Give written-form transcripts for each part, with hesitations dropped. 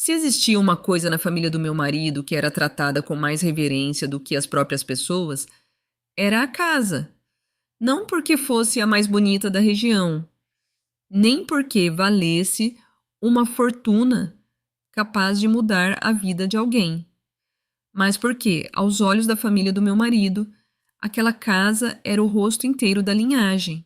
Se existia uma coisa na família do meu marido que era tratada com mais reverência do que as próprias pessoas, era a casa. Não porque fosse a mais bonita da região, nem porque valesse uma fortuna capaz de mudar a vida de alguém, mas porque, aos olhos da família do meu marido, aquela casa era o rosto inteiro da linhagem.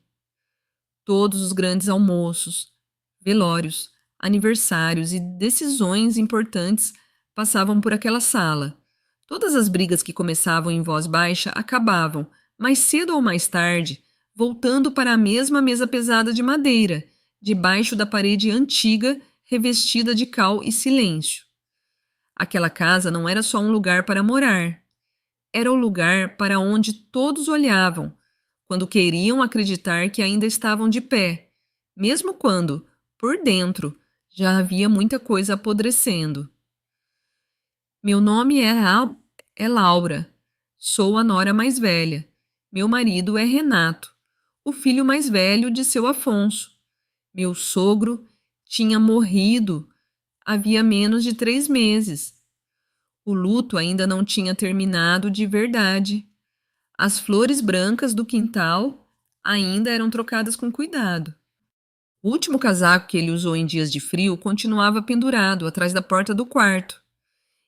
Todos os grandes almoços, velórios, aniversários e decisões importantes passavam por aquela sala. Todas as brigas que começavam em voz baixa acabavam, mais cedo ou mais tarde, voltando para a mesma mesa pesada de madeira, debaixo da parede antiga revestida de cal e silêncio. Aquela casa não era só um lugar para morar, era o lugar para onde todos olhavam quando queriam acreditar que ainda estavam de pé, mesmo quando, por dentro, já havia muita coisa apodrecendo. Meu nome é Laura. Sou a nora mais velha. Meu marido é Renato, o filho mais velho de seu Afonso. Meu sogro tinha morrido havia menos de 3 meses. O luto ainda não tinha terminado de verdade. As flores brancas do quintal ainda eram trocadas com cuidado. O último casaco que ele usou em dias de frio continuava pendurado atrás da porta do quarto.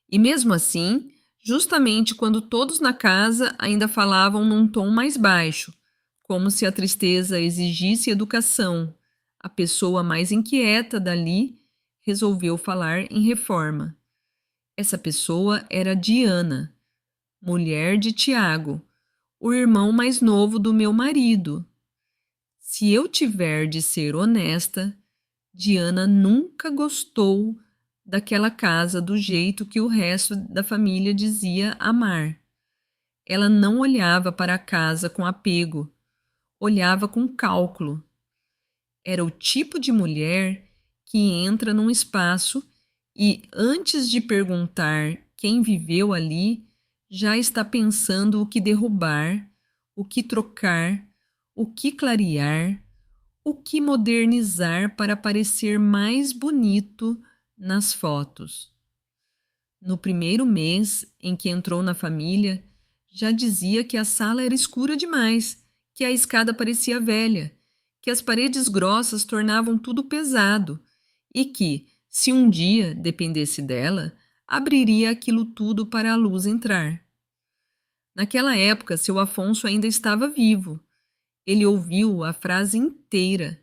E mesmo assim, justamente quando todos na casa ainda falavam num tom mais baixo, como se a tristeza exigisse educação, a pessoa mais inquieta dali resolveu falar em reforma. Essa pessoa era Diana, mulher de Tiago, o irmão mais novo do meu marido. Se eu tiver de ser honesta, Diana nunca gostou daquela casa do jeito que o resto da família dizia amar. Ela não olhava para a casa com apego, olhava com cálculo. Era o tipo de mulher que entra num espaço e, antes de perguntar quem viveu ali, já está pensando o que derrubar, o que trocar, o que clarear, o que modernizar para parecer mais bonito nas fotos. No primeiro mês em que entrou na família, já dizia que a sala era escura demais, que a escada parecia velha, que as paredes grossas tornavam tudo pesado e que, se um dia dependesse dela, abriria aquilo tudo para a luz entrar. Naquela época, seu Afonso ainda estava vivo. Ele ouviu a frase inteira,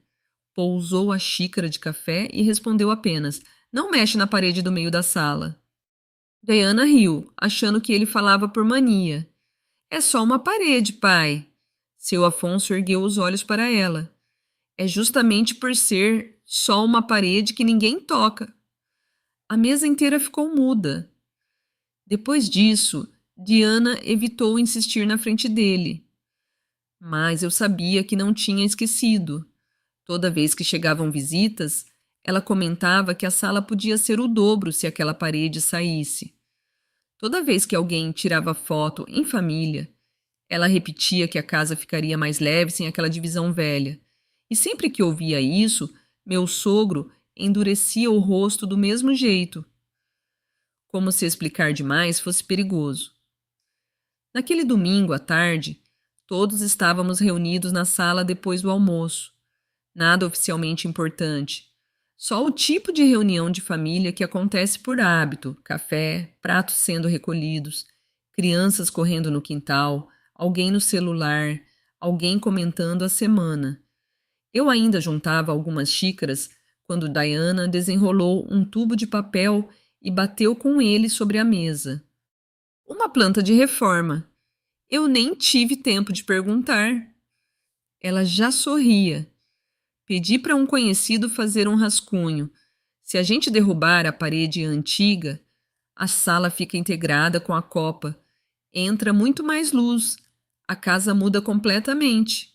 pousou a xícara de café e respondeu apenas: "Não mexe na parede do meio da sala." Diana riu, achando que ele falava por mania. "É só uma parede, pai." Seu Afonso ergueu os olhos para ela. "É justamente por ser só uma parede que ninguém toca." A mesa inteira ficou muda. Depois disso, Diana evitou insistir na frente dele. Mas eu sabia que não tinha esquecido. Toda vez que chegavam visitas, ela comentava que a sala podia ser o dobro se aquela parede saísse. Toda vez que alguém tirava foto em família, ela repetia que a casa ficaria mais leve sem aquela divisão velha. E sempre que ouvia isso, meu sogro endurecia o rosto do mesmo jeito, como se explicar demais fosse perigoso. Naquele domingo à tarde, todos estávamos reunidos na sala depois do almoço. Nada oficialmente importante. Só o tipo de reunião de família que acontece por hábito: café, pratos sendo recolhidos, crianças correndo no quintal, alguém no celular, alguém comentando a semana. Eu ainda juntava algumas xícaras quando Diana desenrolou um tubo de papel e bateu com ele sobre a mesa. Uma planta de reforma. Eu nem tive tempo de perguntar. Ela já sorria. Pedi para um conhecido fazer um rascunho. Se a gente derrubar a parede antiga, a sala fica integrada com a copa. Entra muito mais luz. A casa muda completamente.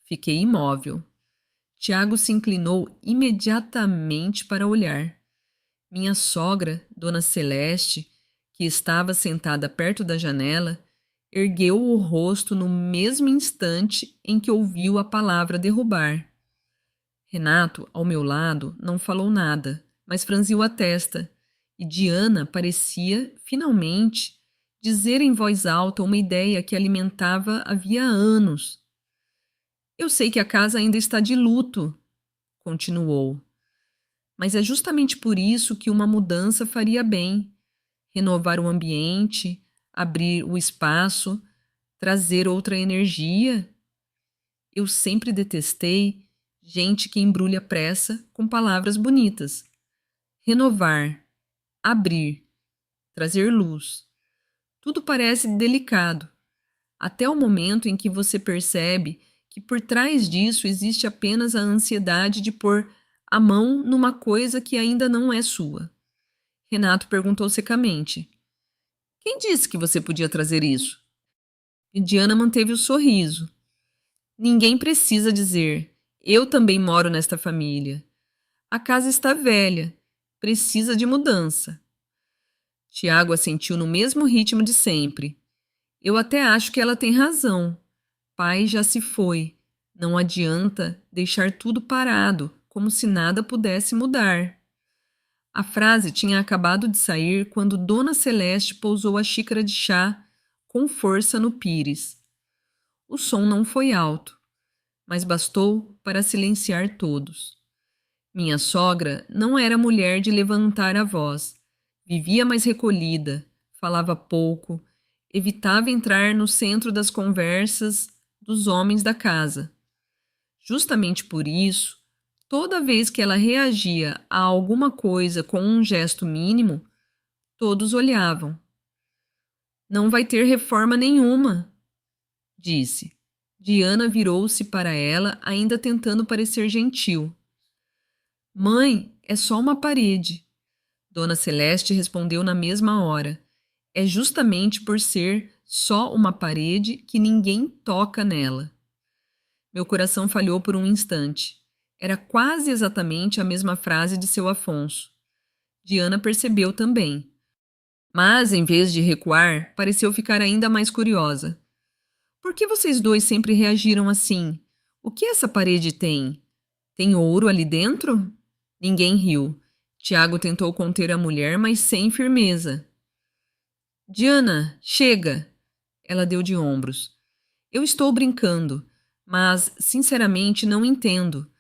Fiquei imóvel. Tiago se inclinou imediatamente para olhar. Minha sogra, Dona Celeste, que estava sentada perto da janela, ergueu o rosto no mesmo instante em que ouviu a palavra derrubar. Renato, ao meu lado, não falou nada, mas franziu a testa. E Diana parecia, finalmente, dizer em voz alta uma ideia que alimentava havia anos. Eu sei que a casa ainda está de luto, continuou, mas é justamente por isso que uma mudança faria bem. Renovar o ambiente, abrir o espaço, trazer outra energia. Eu sempre detestei gente que embrulha pressa com palavras bonitas. Renovar, abrir, trazer luz. Tudo parece delicado, até o momento em que você percebe que por trás disso existe apenas a ansiedade de pôr a mão numa coisa que ainda não é sua. Renato perguntou secamente: Quem disse que você podia trazer isso? E Diana manteve o sorriso. Ninguém precisa dizer. Eu também moro nesta família. A casa está velha. Precisa de mudança. Tiago assentiu no mesmo ritmo de sempre. Eu até acho que ela tem razão. Pai já se foi. Não adianta deixar tudo parado, como se nada pudesse mudar. A frase tinha acabado de sair quando Dona Celeste pousou a xícara de chá com força no pires. O som não foi alto, mas bastou para silenciar todos. Minha sogra não era mulher de levantar a voz. Vivia mais recolhida, falava pouco, evitava entrar no centro das conversas dos homens da casa. Justamente por isso, toda vez que ela reagia a alguma coisa com um gesto mínimo, todos olhavam. Não vai ter reforma nenhuma, disse. Diana virou-se para ela, ainda tentando parecer gentil. Mãe, é só uma parede. Dona Celeste respondeu na mesma hora. É justamente por ser só uma parede que ninguém toca nela. Meu coração falhou por um instante. Era quase exatamente a mesma frase de seu Afonso. Diana percebeu também. Mas, em vez de recuar, pareceu ficar ainda mais curiosa. Por que vocês dois sempre reagiram assim? O que essa parede tem? Tem ouro ali dentro? Ninguém riu. Tiago tentou conter a mulher, mas sem firmeza. Diana, chega! Ela deu de ombros. Eu estou brincando, mas, sinceramente, não entendo.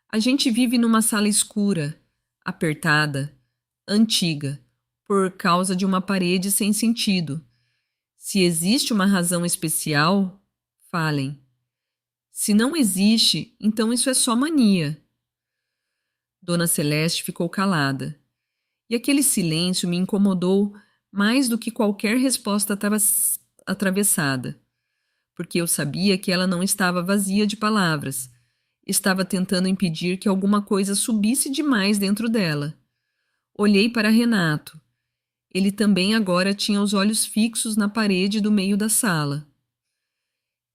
A gente vive numa sala escura, apertada, antiga, por causa de uma parede sem sentido. Se existe uma razão especial, falem. Se não existe, então isso é só mania. Dona Celeste ficou calada. E aquele silêncio me incomodou mais do que qualquer resposta atravessada, porque eu sabia que ela não estava vazia de palavras. Estava tentando impedir que alguma coisa subisse demais dentro dela. Olhei para Renato. Ele também agora tinha os olhos fixos na parede do meio da sala.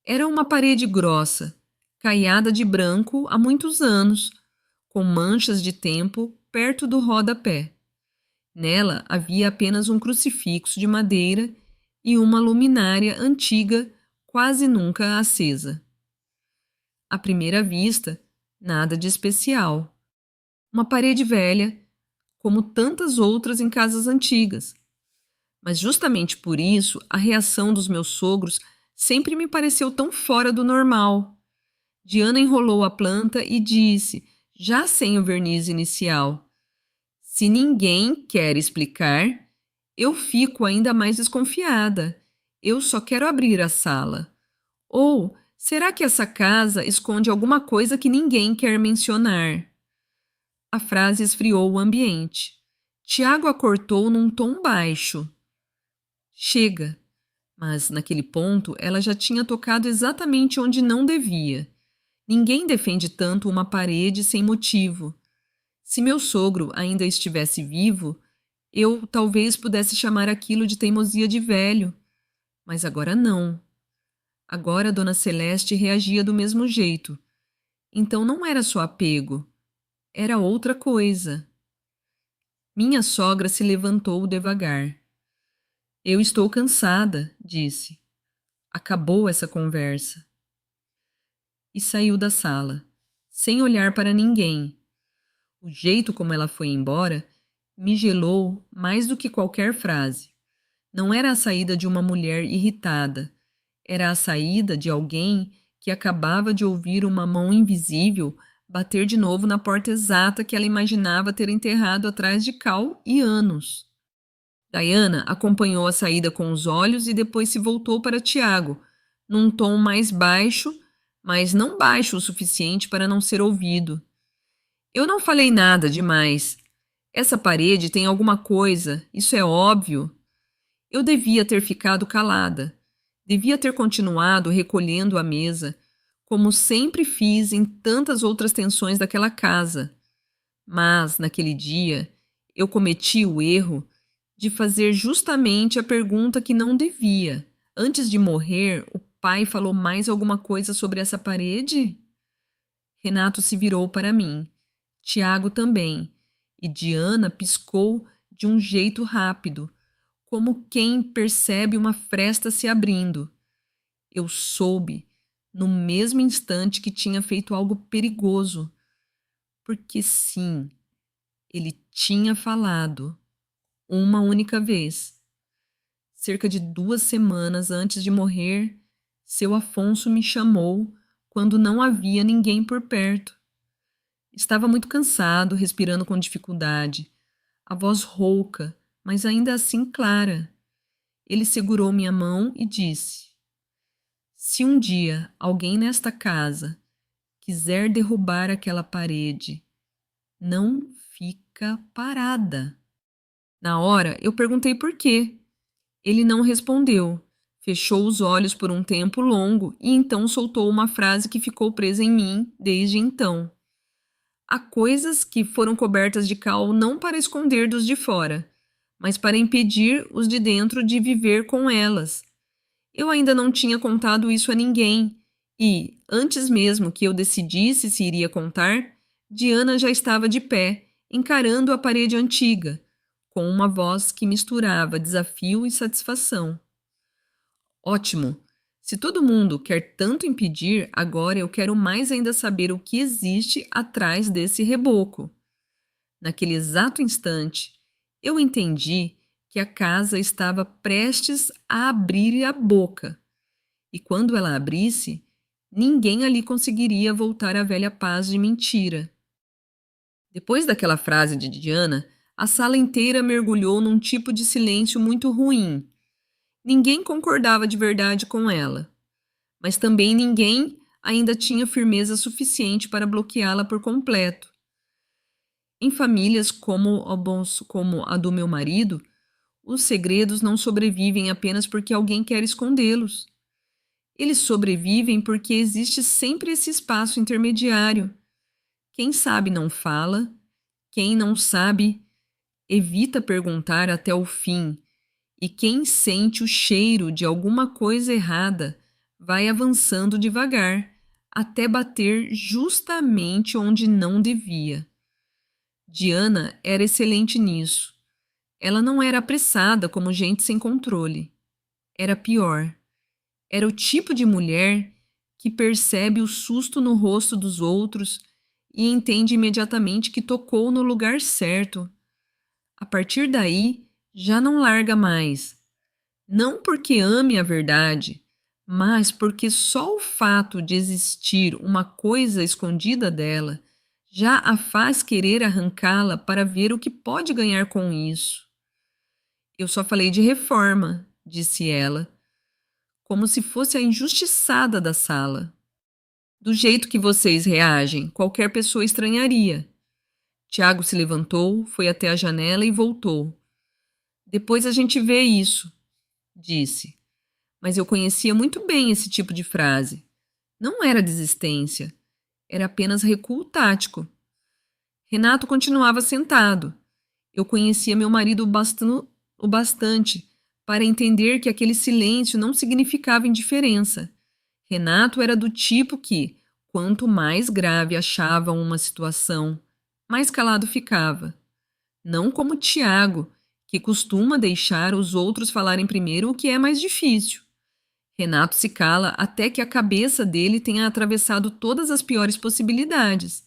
Era uma parede grossa, caiada de branco há muitos anos, com manchas de tempo perto do rodapé. Nela havia apenas um crucifixo de madeira e uma luminária antiga, quase nunca acesa. À primeira vista, nada de especial. Uma parede velha, como tantas outras em casas antigas. Mas justamente por isso, a reação dos meus sogros sempre me pareceu tão fora do normal. Diana enrolou a planta e disse, já sem o verniz inicial: Se ninguém quer explicar, eu fico ainda mais desconfiada. Eu só quero abrir a sala. Ou será que essa casa esconde alguma coisa que ninguém quer mencionar? A frase esfriou o ambiente. Tiago a cortou num tom baixo. Chega. Mas, naquele ponto, ela já tinha tocado exatamente onde não devia. Ninguém defende tanto uma parede sem motivo. Se meu sogro ainda estivesse vivo, eu talvez pudesse chamar aquilo de teimosia de velho. Mas agora não. Agora Dona Celeste reagia do mesmo jeito. Então não era só apego. Era outra coisa. Minha sogra se levantou devagar. Eu estou cansada, disse. Acabou essa conversa. E saiu da sala, sem olhar para ninguém. O jeito como ela foi embora Me gelou mais do que qualquer frase. Não era a saída de uma mulher irritada. Era a saída de alguém que acabava de ouvir uma mão invisível bater de novo na porta exata que ela imaginava ter enterrado atrás de Cal e anos. Diana acompanhou a saída com os olhos e depois se voltou para Tiago, num tom mais baixo, mas não baixo o suficiente para não ser ouvido. Eu não falei nada demais. Essa parede tem alguma coisa, isso é óbvio. Eu devia ter ficado calada. Devia ter continuado recolhendo a mesa, como sempre fiz em tantas outras tensões daquela casa. Mas, naquele dia, eu cometi o erro de fazer justamente a pergunta que não devia. Antes de morrer, o pai falou mais alguma coisa sobre essa parede? Renato se virou para mim. Tiago também. E Diana piscou de um jeito rápido, como quem percebe uma fresta se abrindo. Eu soube, no mesmo instante, que tinha feito algo perigoso. Porque sim, ele tinha falado. Uma única vez. Cerca de 2 semanas antes de morrer, seu Afonso me chamou quando não havia ninguém por perto. Estava muito cansado, respirando com dificuldade. A voz rouca, mas ainda assim clara. Ele segurou minha mão e disse: Se um dia alguém nesta casa quiser derrubar aquela parede, não fica parada. Na hora, eu perguntei por quê. Ele não respondeu. Fechou os olhos por um tempo longo e então soltou uma frase que ficou presa em mim desde então. Há coisas que foram cobertas de cal não para esconder dos de fora, mas para impedir os de dentro de viver com elas. Eu ainda não tinha contado isso a ninguém e, antes mesmo que eu decidisse se iria contar, Diana já estava de pé, encarando a parede antiga, com uma voz que misturava desafio e satisfação. Ótimo! Se todo mundo quer tanto impedir, agora eu quero mais ainda saber o que existe atrás desse reboco. Naquele exato instante, eu entendi que a casa estava prestes a abrir a boca. E quando ela abrisse, ninguém ali conseguiria voltar à velha paz de mentira. Depois daquela frase de Diana, a sala inteira mergulhou num tipo de silêncio muito ruim. Ninguém concordava de verdade com ela, mas também ninguém ainda tinha firmeza suficiente para bloqueá-la por completo. Em famílias como a do meu marido, os segredos não sobrevivem apenas porque alguém quer escondê-los. Eles sobrevivem porque existe sempre esse espaço intermediário. Quem sabe não fala, quem não sabe evita perguntar até o fim, e quem sente o cheiro de alguma coisa errada vai avançando devagar, até bater justamente onde não devia. Diana era excelente nisso. Ela não era apressada como gente sem controle. Era pior. Era o tipo de mulher que percebe o susto no rosto dos outros e entende imediatamente que tocou no lugar certo. A partir daí, já não larga mais. Não porque ame a verdade, mas porque só o fato de existir uma coisa escondida dela já a faz querer arrancá-la para ver o que pode ganhar com isso. Eu só falei de reforma, disse ela, como se fosse a injustiçada da sala. Do jeito que vocês reagem, qualquer pessoa estranharia. Tiago se levantou, foi até a janela e voltou. Depois a gente vê isso, disse. Mas eu conhecia muito bem esse tipo de frase. Não era desistência, era apenas recuo tático. Renato continuava sentado. Eu conhecia meu marido o bastante para entender que aquele silêncio não significava indiferença. Renato era do tipo que, quanto mais grave achava uma situação, mais calado ficava. Não como Tiago, que costuma deixar os outros falarem primeiro o que é mais difícil. Renato se cala até que a cabeça dele tenha atravessado todas as piores possibilidades.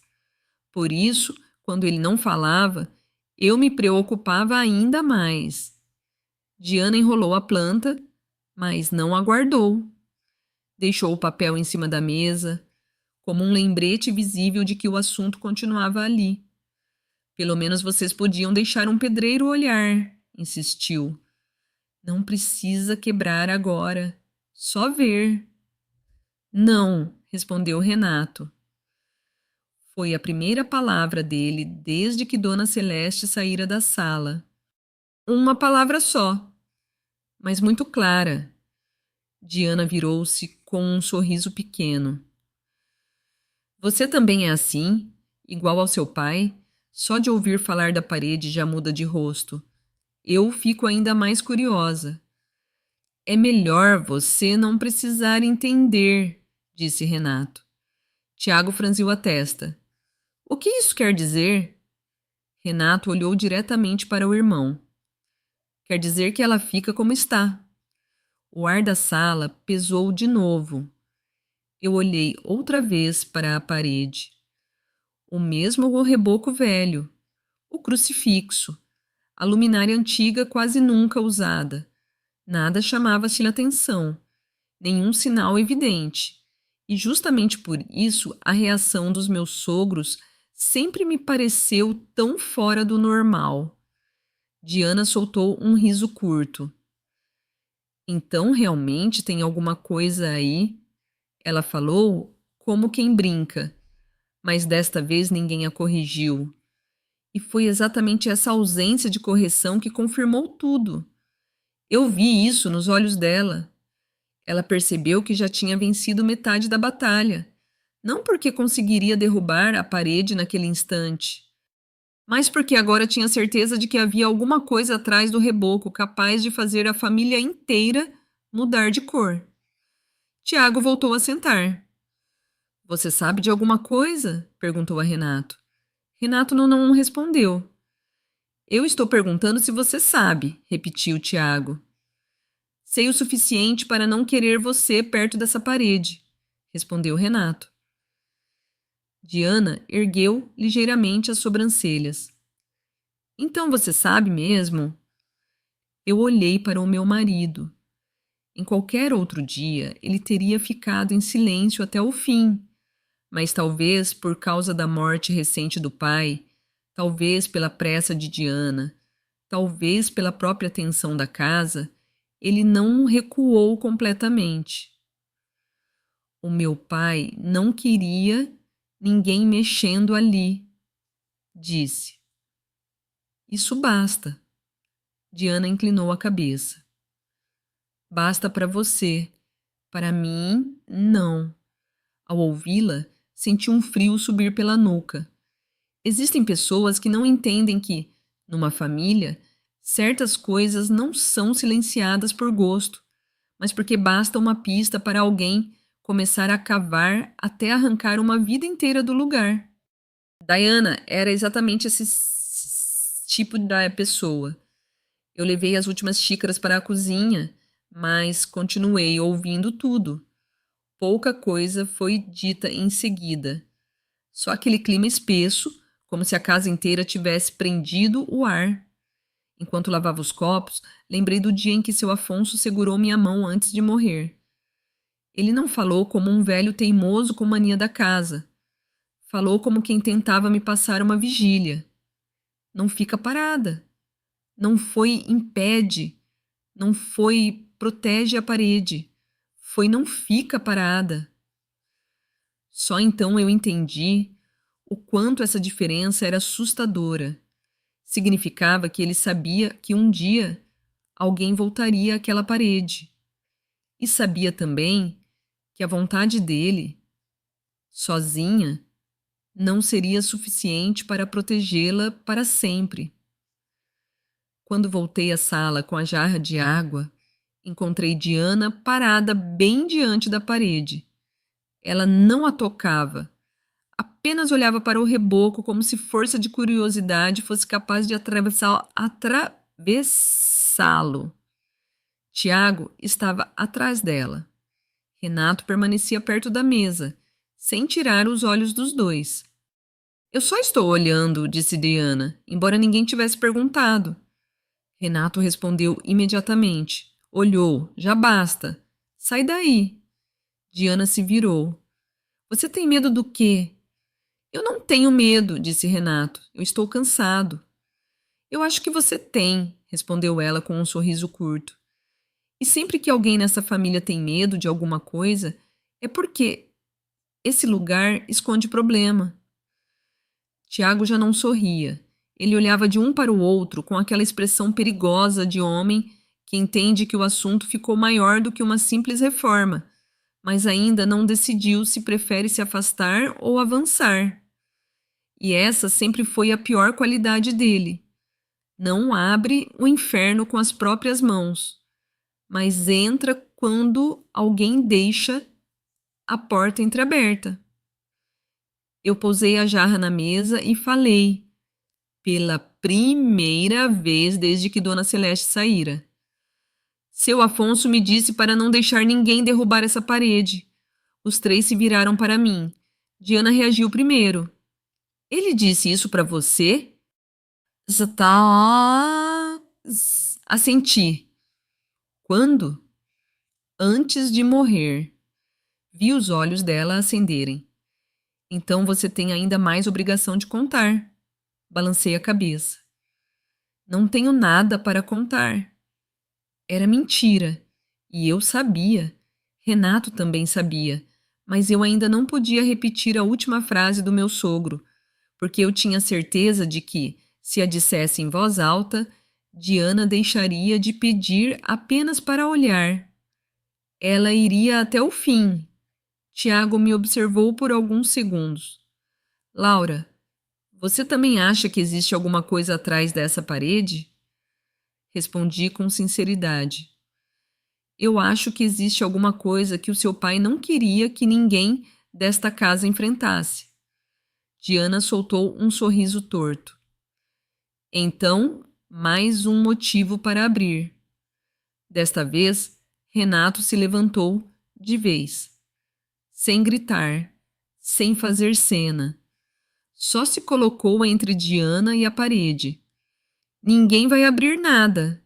Por isso, quando ele não falava, Eu me preocupava ainda mais. Diana enrolou a planta, mas não aguardou. Deixou o papel em cima da mesa, como um lembrete visível de que o assunto continuava ali. Pelo menos vocês podiam deixar um pedreiro olhar, insistiu. Não precisa quebrar agora, só ver. Não, respondeu Renato. Foi a primeira palavra dele desde que Dona Celeste saíra da sala. Uma palavra só, mas muito clara. Diana virou-se com um sorriso pequeno. Você também é assim, igual ao seu pai? Só de ouvir falar da parede já muda de rosto. Eu fico ainda mais curiosa. É melhor você não precisar entender, disse Renato. Tiago franziu a testa. O que isso quer dizer? Renato olhou diretamente para o irmão. Quer dizer que ela fica como está. O ar da sala pesou de novo. Eu olhei outra vez para a parede. O mesmo reboco velho, o crucifixo, a luminária antiga quase nunca usada. Nada chamava-se atenção, nenhum sinal evidente. E justamente por isso a reação dos meus sogros sempre me pareceu tão fora do normal. Diana soltou um riso curto. Então realmente tem alguma coisa aí? Ela falou como quem brinca, mas desta vez ninguém a corrigiu. E foi exatamente essa ausência de correção que confirmou tudo. Eu vi isso nos olhos dela. Ela percebeu que já tinha vencido metade da batalha, não porque conseguiria derrubar a parede naquele instante, mas porque agora tinha certeza de que havia alguma coisa atrás do reboco capaz de fazer a família inteira mudar de cor. Tiago voltou a sentar. Você sabe de alguma coisa? Perguntou a Renato. Renato não respondeu. Eu estou perguntando se você sabe, repetiu Tiago. Sei o suficiente para não querer você perto dessa parede, respondeu Renato. Diana ergueu ligeiramente as sobrancelhas. Então você sabe mesmo? Eu olhei para o meu marido. Em qualquer outro dia, ele teria ficado em silêncio até o fim, mas talvez por causa da morte recente do pai, talvez pela pressa de Diana, talvez pela própria tensão da casa, ele não recuou completamente. O meu pai não queria ninguém mexendo ali, disse. Isso basta. Diana inclinou a cabeça. Basta para você. Para mim, não. Ao ouvi-la, senti um frio subir pela nuca. Existem pessoas que não entendem que, numa família, certas coisas não são silenciadas por gosto, mas porque basta uma pista para alguém começar a cavar até arrancar uma vida inteira do lugar. Diana era exatamente esse tipo de pessoa. Eu levei as últimas xícaras para a cozinha, mas continuei ouvindo tudo. Pouca coisa foi dita em seguida. Só aquele clima espesso, como se a casa inteira tivesse prendido o ar. Enquanto lavava os copos, lembrei do dia em que seu Afonso segurou minha mão antes de morrer. Ele não falou como um velho teimoso com mania da casa. Falou como quem tentava me passar uma vigília. Não fica parada. Não foi impede. Não foi protege a parede. Foi não fica parada. Só então eu entendi o quanto essa diferença era assustadora. Significava que ele sabia que um dia alguém voltaria àquela parede. E sabia também que a vontade dele, sozinha, não seria suficiente para protegê-la para sempre. Quando voltei à sala com a jarra de água, encontrei Diana parada bem diante da parede. Ela não a tocava, apenas olhava para o reboco como se força de curiosidade fosse capaz de atravessá-lo. Tiago estava atrás dela. Renato permanecia perto da mesa, sem tirar os olhos dos dois. Eu só estou olhando, disse Diana, embora ninguém tivesse perguntado. Renato respondeu imediatamente. Olhou, já basta. Sai daí. Diana se virou. Você tem medo do quê? Eu não tenho medo, disse Renato. Eu estou cansado. Eu acho que você tem, respondeu ela com um sorriso curto. E sempre que alguém nessa família tem medo de alguma coisa, é porque esse lugar esconde problema. Tiago já não sorria. Ele olhava de um para o outro com aquela expressão perigosa de homem que entende que o assunto ficou maior do que uma simples reforma, mas ainda não decidiu se prefere se afastar ou avançar. E essa sempre foi a pior qualidade dele. Não abre o inferno com as próprias mãos, mas entra quando alguém deixa a porta entreaberta. Eu pousei a jarra na mesa e falei, pela primeira vez desde que Dona Celeste saíra. Seu Afonso me disse para não deixar ninguém derrubar essa parede. Os três se viraram para mim. Diana reagiu primeiro. Ele disse isso para você? Está... Assenti. Quando? Antes de morrer. Vi os olhos dela acenderem. Então você tem ainda mais obrigação de contar. Balancei a cabeça. Não tenho nada para contar. Era mentira. E eu sabia. Renato também sabia. Mas eu ainda não podia repetir a última frase do meu sogro, porque eu tinha certeza de que, se a dissesse em voz alta, Diana deixaria de pedir apenas para olhar. Ela iria até o fim. Tiago me observou por alguns segundos. Laura, você também acha que existe alguma coisa atrás dessa parede? Respondi com sinceridade. Eu acho que existe alguma coisa que o seu pai não queria que ninguém desta casa enfrentasse. Diana soltou um sorriso torto. Então, mais um motivo para abrir. Desta vez, Renato se levantou de vez. Sem gritar, sem fazer cena. Só se colocou entre Diana e a parede. Ninguém vai abrir nada.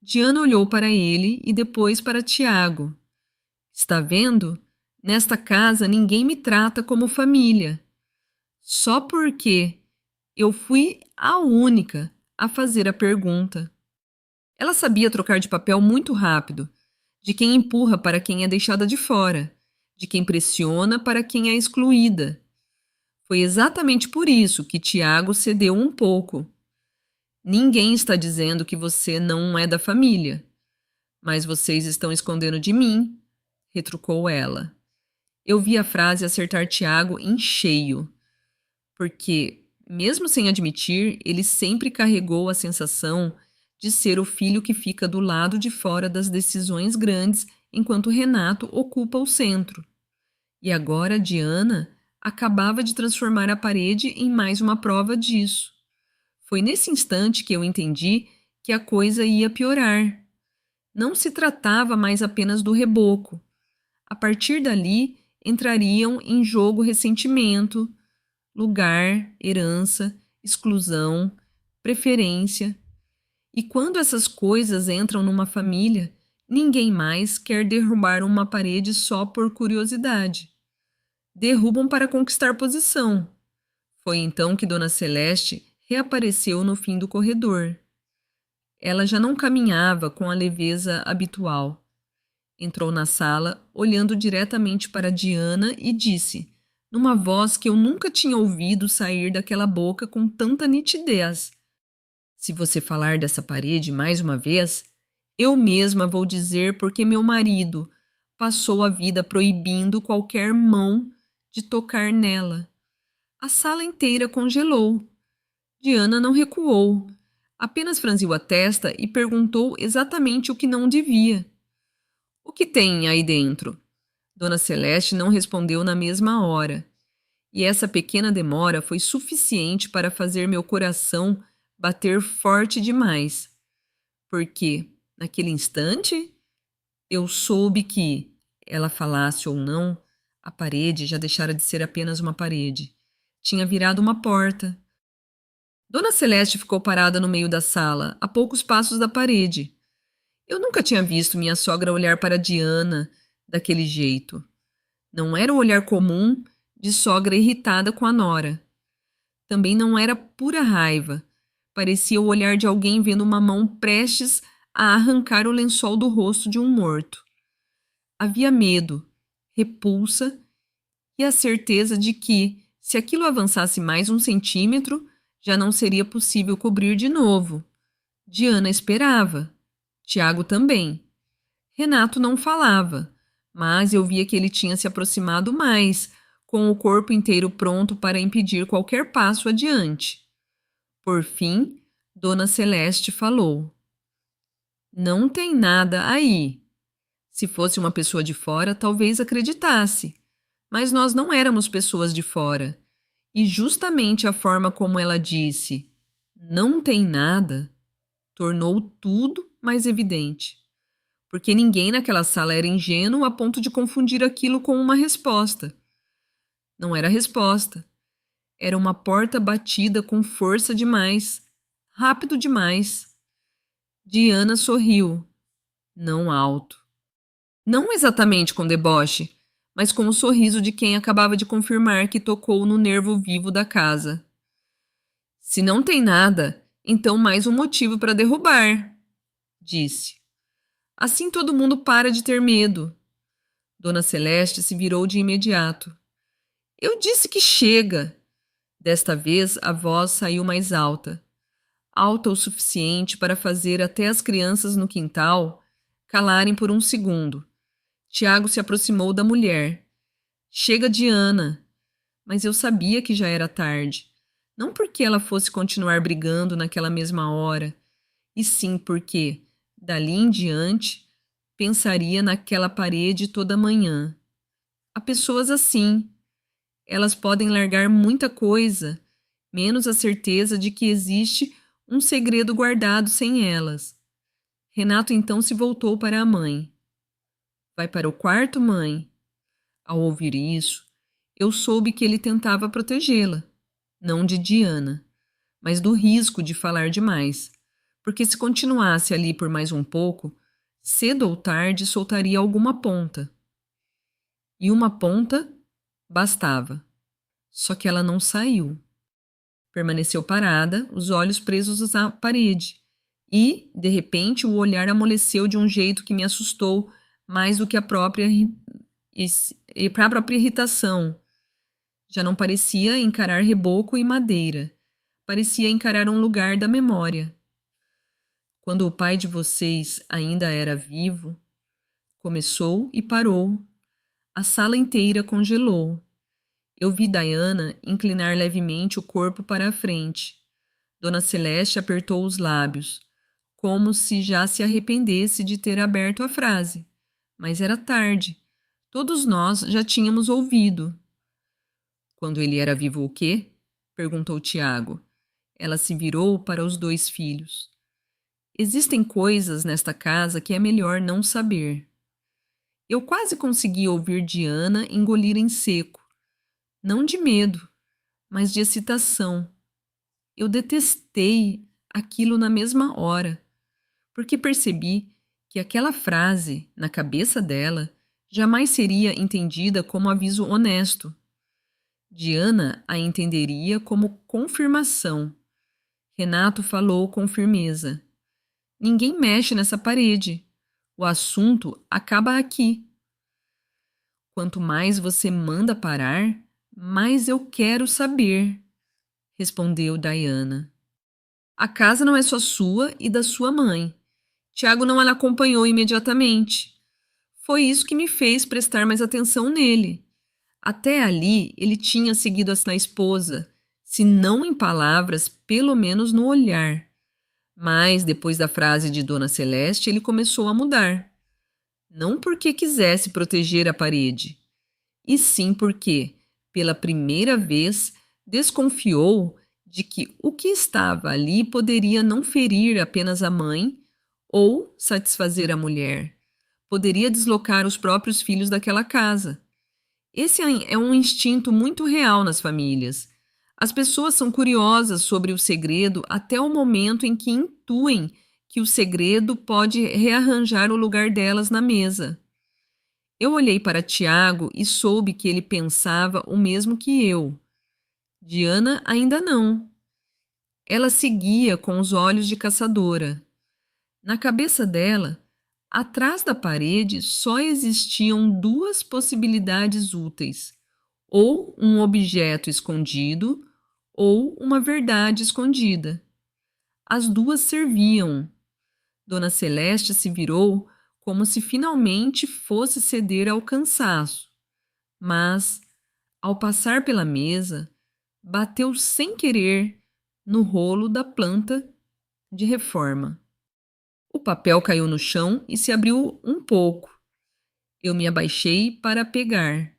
Diana olhou para ele e depois para Tiago. Está vendo? Nesta casa ninguém me trata como família. Só porque eu fui a única a fazer a pergunta. Ela sabia trocar de papel muito rápido, de quem empurra para quem é deixada de fora, de quem pressiona para quem é excluída. Foi exatamente por isso que Tiago cedeu um pouco. Ninguém está dizendo que você não é da família, mas vocês estão escondendo de mim, retrucou ela. Eu vi a frase acertar Tiago em cheio, porque, mesmo sem admitir, ele sempre carregou a sensação de ser o filho que fica do lado de fora das decisões grandes enquanto Renato ocupa o centro. E agora Diana acabava de transformar a parede em mais uma prova disso. Foi nesse instante que eu entendi que a coisa ia piorar. Não se tratava mais apenas do reboco. A partir dali, entrariam em jogo ressentimento, lugar, herança, exclusão, preferência. E quando essas coisas entram numa família, ninguém mais quer derrubar uma parede só por curiosidade. Derrubam para conquistar posição. Foi então que Dona Celeste reapareceu no fim do corredor. Ela já não caminhava com a leveza habitual. Entrou na sala, olhando diretamente para Diana e disse, numa voz que eu nunca tinha ouvido sair daquela boca com tanta nitidez: se você falar dessa parede mais uma vez, eu mesma vou dizer porque meu marido passou a vida proibindo qualquer mão de tocar nela. A sala inteira congelou. Diana não recuou, apenas franziu a testa e perguntou exatamente o que não devia. O que tem aí dentro? Dona Celeste não respondeu na mesma hora, e essa pequena demora foi suficiente para fazer meu coração bater forte demais, porque, naquele instante, eu soube que, ela falasse ou não, a parede já deixara de ser apenas uma parede. Tinha virado uma porta. Dona Celeste ficou parada no meio da sala, a poucos passos da parede. Eu nunca tinha visto minha sogra olhar para Diana daquele jeito. Não era o olhar comum de sogra irritada com a nora. Também não era pura raiva. Parecia o olhar de alguém vendo uma mão prestes a arrancar o lençol do rosto de um morto. Havia medo, repulsa e a certeza de que, se aquilo avançasse mais um centímetro, já não seria possível cobrir de novo. Diana esperava. Tiago também. Renato não falava, mas eu via que ele tinha se aproximado mais, com o corpo inteiro pronto para impedir qualquer passo adiante. Por fim, Dona Celeste falou: Não tem nada aí. Se fosse uma pessoa de fora, talvez acreditasse. Mas nós não éramos pessoas de fora. E justamente a forma como ela disse, não tem nada, tornou tudo mais evidente. Porque ninguém naquela sala era ingênuo a ponto de confundir aquilo com uma resposta. Não era resposta. Era uma porta batida com força demais, rápido demais. Diana sorriu, não alto. Não exatamente com deboche, mas com o sorriso de quem acabava de confirmar que tocou no nervo vivo da casa. Se não tem nada, então mais um motivo para derrubar, disse. Assim todo mundo para de ter medo. Dona Celeste se virou de imediato. Eu disse que chega. Desta vez a voz saiu mais alta. Alta o suficiente para fazer até as crianças no quintal calarem por um segundo. Tiago se aproximou da mulher. Chega, Diana. Mas eu sabia que já era tarde. Não porque ela fosse continuar brigando naquela mesma hora, e sim porque, dali em diante, pensaria naquela parede toda manhã. Há pessoas assim. Elas podem largar muita coisa, menos a certeza de que existe um segredo guardado sem elas. Renato então se voltou para a mãe. Vai para o quarto, mãe? Ao ouvir isso, eu soube que ele tentava protegê-la, não de Diana, mas do risco de falar demais, porque se continuasse ali por mais um pouco, cedo ou tarde soltaria alguma ponta. E uma ponta bastava. Só que ela não saiu. Permaneceu parada, os olhos presos à parede, e, de repente, o olhar amoleceu de um jeito que me assustou mais do que a própria irritação. Já não parecia encarar reboco e madeira. Parecia encarar um lugar da memória. Quando o pai de vocês ainda era vivo, começou e parou. A sala inteira congelou. Eu vi Diana inclinar levemente o corpo para a frente. Dona Celeste apertou os lábios, como se já se arrependesse de ter aberto a frase. Mas era tarde. Todos nós já tínhamos ouvido. Quando ele era vivo o quê? Perguntou Tiago. Ela se virou para os dois filhos. Existem coisas nesta casa que é melhor não saber. Eu quase consegui ouvir Diana engolir em seco. Não de medo, mas de excitação. Eu detestei aquilo na mesma hora, porque percebi que aquela frase, na cabeça dela, jamais seria entendida como aviso honesto. Diana a entenderia como confirmação. Renato falou com firmeza. Ninguém mexe nessa parede. O assunto acaba aqui. Quanto mais você manda parar, mais eu quero saber, respondeu Diana. A casa não é só sua e da sua mãe. Tiago não a acompanhou imediatamente. Foi isso que me fez prestar mais atenção nele. Até ali, ele tinha seguido a esposa, se não em palavras, pelo menos no olhar. Mas, depois da frase de Dona Celeste, ele começou a mudar. Não porque quisesse proteger a parede, e sim porque, pela primeira vez, desconfiou de que o que estava ali poderia não ferir apenas a mãe ou satisfazer a mulher. Poderia deslocar os próprios filhos daquela casa. Esse é um instinto muito real nas famílias. As pessoas são curiosas sobre o segredo até o momento em que intuem que o segredo pode rearranjar o lugar delas na mesa. Eu olhei para Tiago e soube que ele pensava o mesmo que eu. Diana ainda não. Ela seguia com os olhos de caçadora. Na cabeça dela, atrás da parede só existiam duas possibilidades úteis: ou um objeto escondido, ou uma verdade escondida. As duas serviam. Dona Celeste se virou como se finalmente fosse ceder ao cansaço, mas, ao passar pela mesa, bateu sem querer no rolo da planta de reforma. O papel caiu no chão e se abriu um pouco. Eu me abaixei para pegar.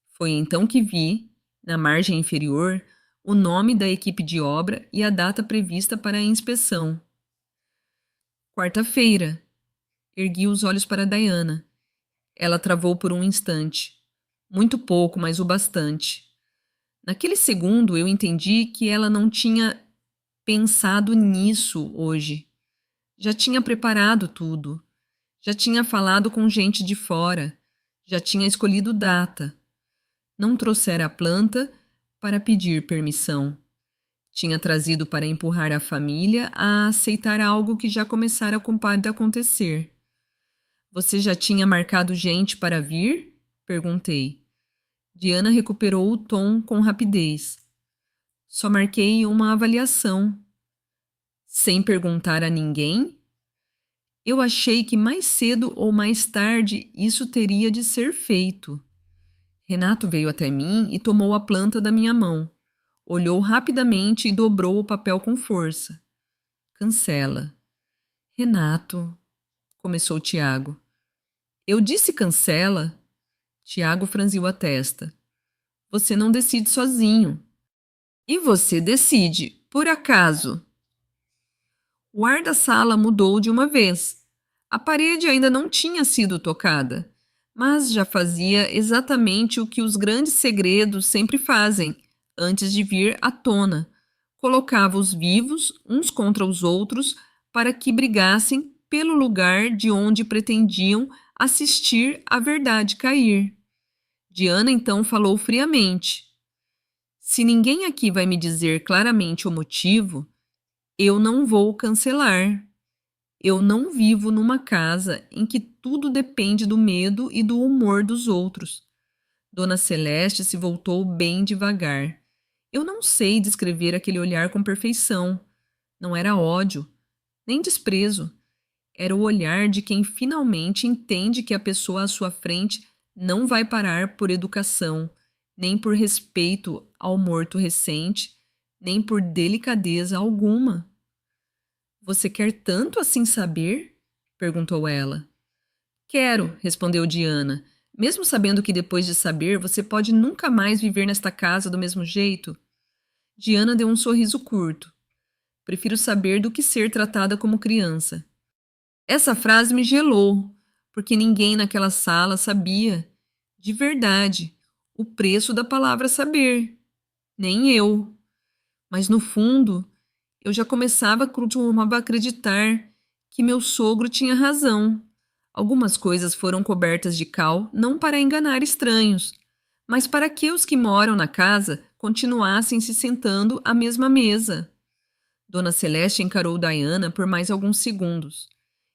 Foi então que vi, na margem inferior, o nome da equipe de obra e a data prevista para a inspeção. Quarta-feira. Ergui os olhos para Diana. Ela travou por um instante. Muito pouco, mas o bastante. Naquele segundo eu entendi que ela não tinha pensado nisso hoje. Já tinha preparado tudo. Já tinha falado com gente de fora. Já tinha escolhido data. Não trouxera a planta para pedir permissão. Tinha trazido para empurrar a família a aceitar algo que já começara a acontecer. Você já tinha marcado gente para vir? Perguntei. Diana recuperou o tom com rapidez. Só marquei uma avaliação. Sem perguntar a ninguém? Eu achei que mais cedo ou mais tarde isso teria de ser feito. Renato veio até mim e tomou a planta da minha mão. Olhou rapidamente e dobrou o papel com força. Cancela. Renato, começou Tiago. Eu disse cancela? Tiago franziu a testa. Você não decide sozinho. E você decide, por acaso. O ar da sala mudou de uma vez. A parede ainda não tinha sido tocada, mas já fazia exatamente o que os grandes segredos sempre fazem, antes de vir à tona. Colocava os vivos uns contra os outros para que brigassem pelo lugar de onde pretendiam assistir a verdade cair. Diana então falou friamente. Se ninguém aqui vai me dizer claramente o motivo, eu não vou cancelar. Eu não vivo numa casa em que tudo depende do medo e do humor dos outros. Dona Celeste se voltou bem devagar. Eu não sei descrever aquele olhar com perfeição. Não era ódio, nem desprezo. Era o olhar de quem finalmente entende que a pessoa à sua frente não vai parar por educação, nem por respeito ao morto recente, nem por delicadeza alguma. Você quer tanto assim saber? Perguntou ela. Quero, respondeu Diana, mesmo sabendo que depois de saber você pode nunca mais viver nesta casa do mesmo jeito. Diana deu um sorriso curto. Prefiro saber do que ser tratada como criança. Essa frase me gelou, porque ninguém naquela sala sabia, de verdade, o preço da palavra saber. Nem eu. Mas no fundo, eu já começava a acreditar que meu sogro tinha razão. Algumas coisas foram cobertas de cal não para enganar estranhos, mas para que os que moram na casa continuassem se sentando à mesma mesa. Dona Celeste encarou Diana por mais alguns segundos,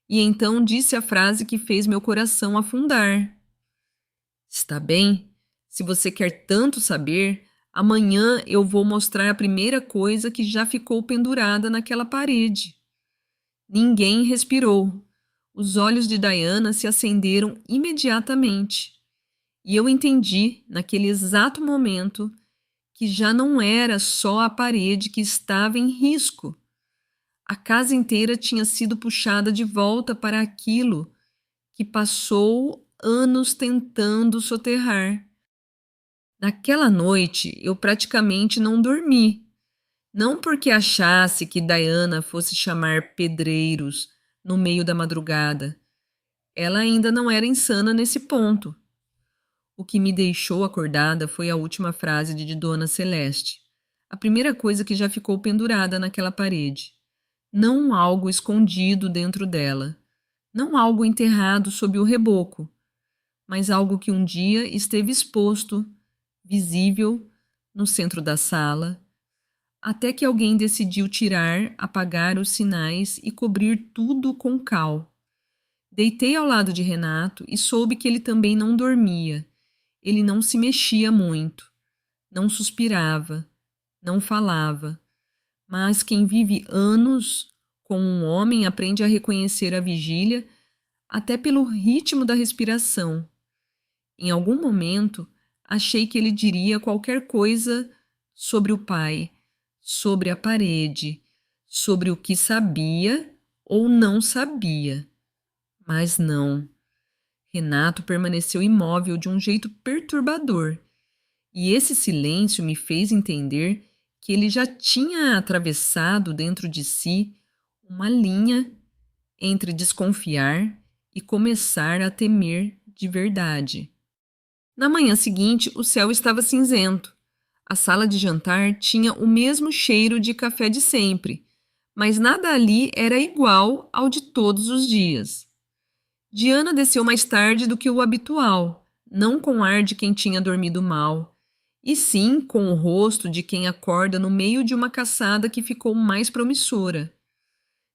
e então disse a frase que fez meu coração afundar. Está bem, se você quer tanto saber, amanhã eu vou mostrar a primeira coisa que já ficou pendurada naquela parede. Ninguém respirou. Os olhos de Diana se acenderam imediatamente. E eu entendi, naquele exato momento, que já não era só a parede que estava em risco. A casa inteira tinha sido puxada de volta para aquilo que passou anos tentando soterrar. Naquela noite, eu praticamente não dormi. Não porque achasse que Diana fosse chamar pedreiros no meio da madrugada. Ela ainda não era insana nesse ponto. O que me deixou acordada foi a última frase de Dona Celeste. A primeira coisa que já ficou pendurada naquela parede. Não algo escondido dentro dela. Não algo enterrado sob o reboco, mas algo que um dia esteve exposto, visível, no centro da sala, até que alguém decidiu tirar, apagar os sinais e cobrir tudo com cal. Deitei ao lado de Renato e soube que ele também não dormia. Ele não se mexia muito, não suspirava, não falava. Mas quem vive anos com um homem aprende a reconhecer a vigília até pelo ritmo da respiração. Em algum momento, achei que ele diria qualquer coisa sobre o pai, sobre a parede, sobre o que sabia ou não sabia. Mas não. Renato permaneceu imóvel de um jeito perturbador, e esse silêncio me fez entender que ele já tinha atravessado dentro de si uma linha entre desconfiar e começar a temer de verdade. Na manhã seguinte, o céu estava cinzento. A sala de jantar tinha o mesmo cheiro de café de sempre, mas nada ali era igual ao de todos os dias. Diana desceu mais tarde do que o habitual, não com ar de quem tinha dormido mal, e sim com o rosto de quem acorda no meio de uma caçada que ficou mais promissora.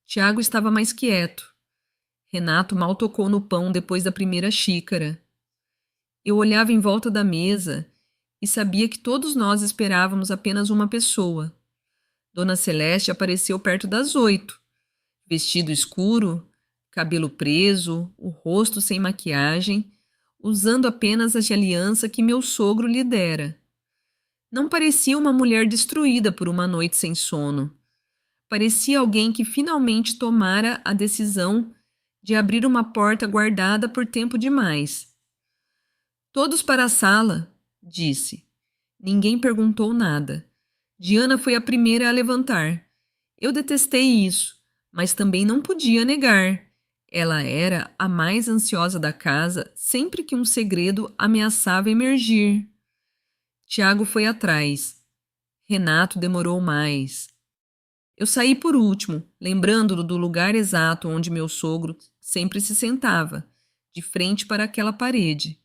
Tiago estava mais quieto. Renato mal tocou no pão depois da primeira xícara. Eu olhava em volta da mesa e sabia que todos nós esperávamos apenas uma pessoa. Dona Celeste apareceu perto das 8, vestido escuro, cabelo preso, o rosto sem maquiagem, usando apenas a aliança que meu sogro lhe dera. Não parecia uma mulher destruída por uma noite sem sono. Parecia alguém que finalmente tomara a decisão de abrir uma porta guardada por tempo demais. Todos para a sala, disse. Ninguém perguntou nada. Diana foi a primeira a levantar. Eu detestei isso, mas também não podia negar. Ela era a mais ansiosa da casa sempre que um segredo ameaçava emergir. Tiago foi atrás. Renato demorou mais. Eu saí por último, lembrando do lugar exato onde meu sogro sempre se sentava, de frente para aquela parede.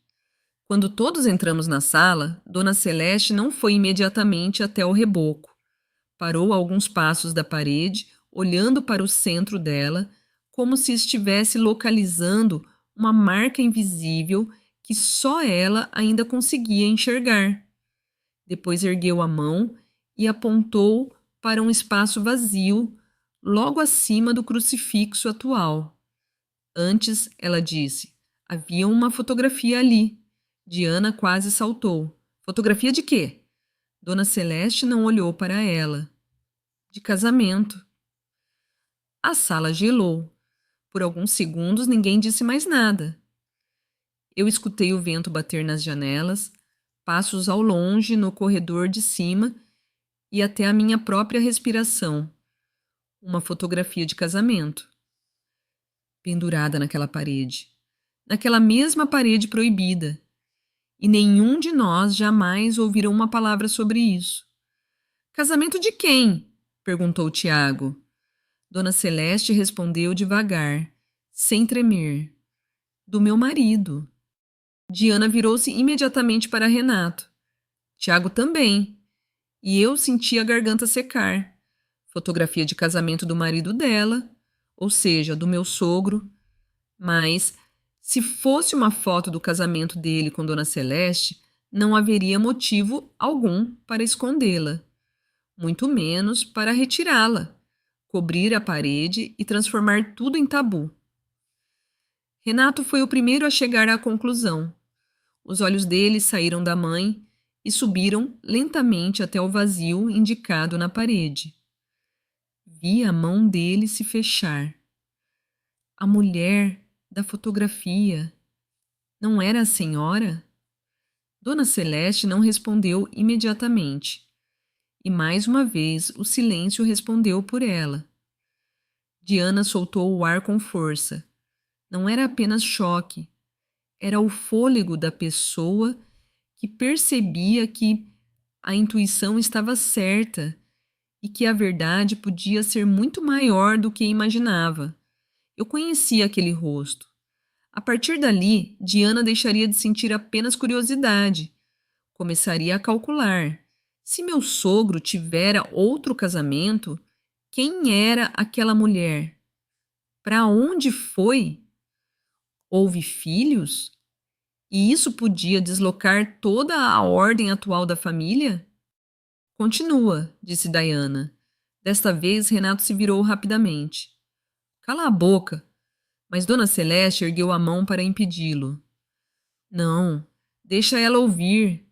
Quando todos entramos na sala, Dona Celeste não foi imediatamente até o reboco. Parou a alguns passos da parede, olhando para o centro dela, como se estivesse localizando uma marca invisível que só ela ainda conseguia enxergar. Depois ergueu a mão e apontou para um espaço vazio, logo acima do crucifixo atual. Antes, ela disse, havia uma fotografia ali. Diana quase saltou. Fotografia de quê? Dona Celeste não olhou para ela. De casamento. A sala gelou. Por alguns segundos ninguém disse mais nada. Eu escutei o vento bater nas janelas, passos ao longe no corredor de cima e até a minha própria respiração. Uma fotografia de casamento. Pendurada naquela parede. Naquela mesma parede proibida. E nenhum de nós jamais ouviram uma palavra sobre isso. Casamento de quem? Perguntou Tiago. Dona Celeste respondeu devagar, sem tremer. Do meu marido. Diana virou-se imediatamente para Renato. Tiago também. E eu senti a garganta secar. Fotografia de casamento do marido dela, ou seja, do meu sogro. Mas, se fosse uma foto do casamento dele com Dona Celeste, não haveria motivo algum para escondê-la, muito menos para retirá-la, cobrir a parede e transformar tudo em tabu. Renato foi o primeiro a chegar à conclusão. Os olhos dele saíram da mãe e subiram lentamente até o vazio indicado na parede. Vi a mão dele se fechar. A mulher da fotografia não era a senhora? Dona Celeste não respondeu imediatamente. E mais uma vez o silêncio respondeu por ela. Diana soltou o ar com força. Não era apenas choque. Era o fôlego da pessoa que percebia que, a intuição estava certa e que a verdade podia ser muito maior do que imaginava. Eu conhecia aquele rosto. A partir dali, Diana deixaria de sentir apenas curiosidade. Começaria a calcular. Se meu sogro tivera outro casamento, quem era aquela mulher? Para onde foi? Houve filhos? E isso podia deslocar toda a ordem atual da família? Continua, disse Diana. Desta vez, Renato se virou rapidamente. Cala a boca! Mas Dona Celeste ergueu a mão para impedi-lo. Não, deixa ela ouvir.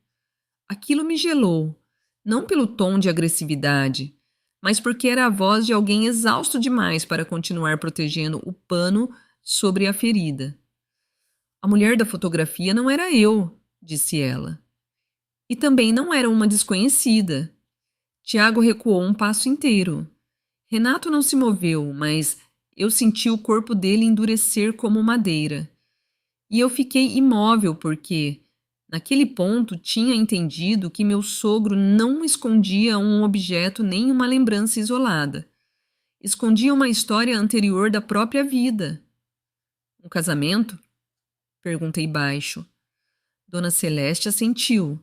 Aquilo me gelou, não pelo tom de agressividade, mas porque era a voz de alguém exausto demais para continuar protegendo o pano sobre a ferida. A mulher da fotografia não era eu, disse ela. E também não era uma desconhecida. Tiago recuou um passo inteiro. Renato não se moveu, mas eu senti o corpo dele endurecer como madeira. E eu fiquei imóvel porque, naquele ponto, tinha entendido que meu sogro não escondia um objeto nem uma lembrança isolada. Escondia uma história anterior da própria vida. Um casamento? Perguntei baixo. Dona Celeste assentiu.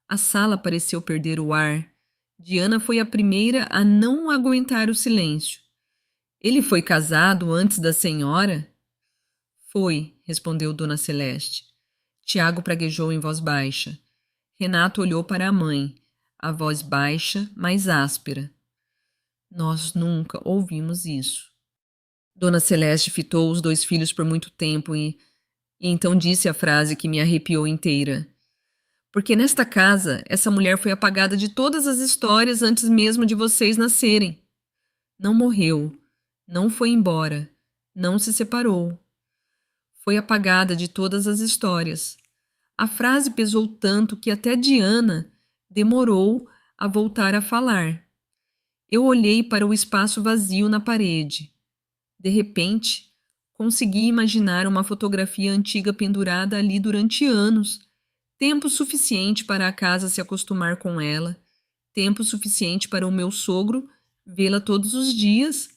A sala pareceu perder o ar. Diana foi a primeira a não aguentar o silêncio. Ele foi casado antes da senhora? Foi, respondeu Dona Celeste. Tiago praguejou em voz baixa. Renato olhou para a mãe, a voz baixa, mais áspera. Nós nunca ouvimos isso. Dona Celeste fitou os dois filhos por muito tempo e então disse a frase que me arrepiou inteira. Porque nesta casa, essa mulher foi apagada de todas as histórias antes mesmo de vocês nascerem. Não morreu, não foi embora, não se separou. Foi apagada de todas as histórias. A frase pesou tanto que até Diana demorou a voltar a falar. Eu olhei para o espaço vazio na parede. De repente, consegui imaginar uma fotografia antiga pendurada ali durante anos, tempo suficiente para a casa se acostumar com ela, tempo suficiente para o meu sogro vê-la todos os dias,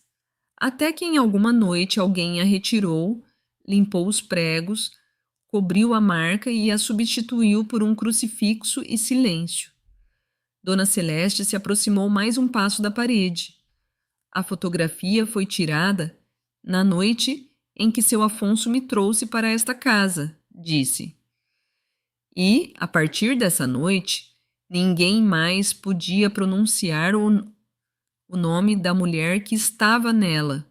até que em alguma noite alguém a retirou, limpou os pregos, cobriu a marca e a substituiu por um crucifixo e silêncio. Dona Celeste se aproximou mais um passo da parede. A fotografia foi tirada na noite em que seu Afonso me trouxe para esta casa, disse. E, a partir dessa noite, ninguém mais podia pronunciar o nome da mulher que estava nela.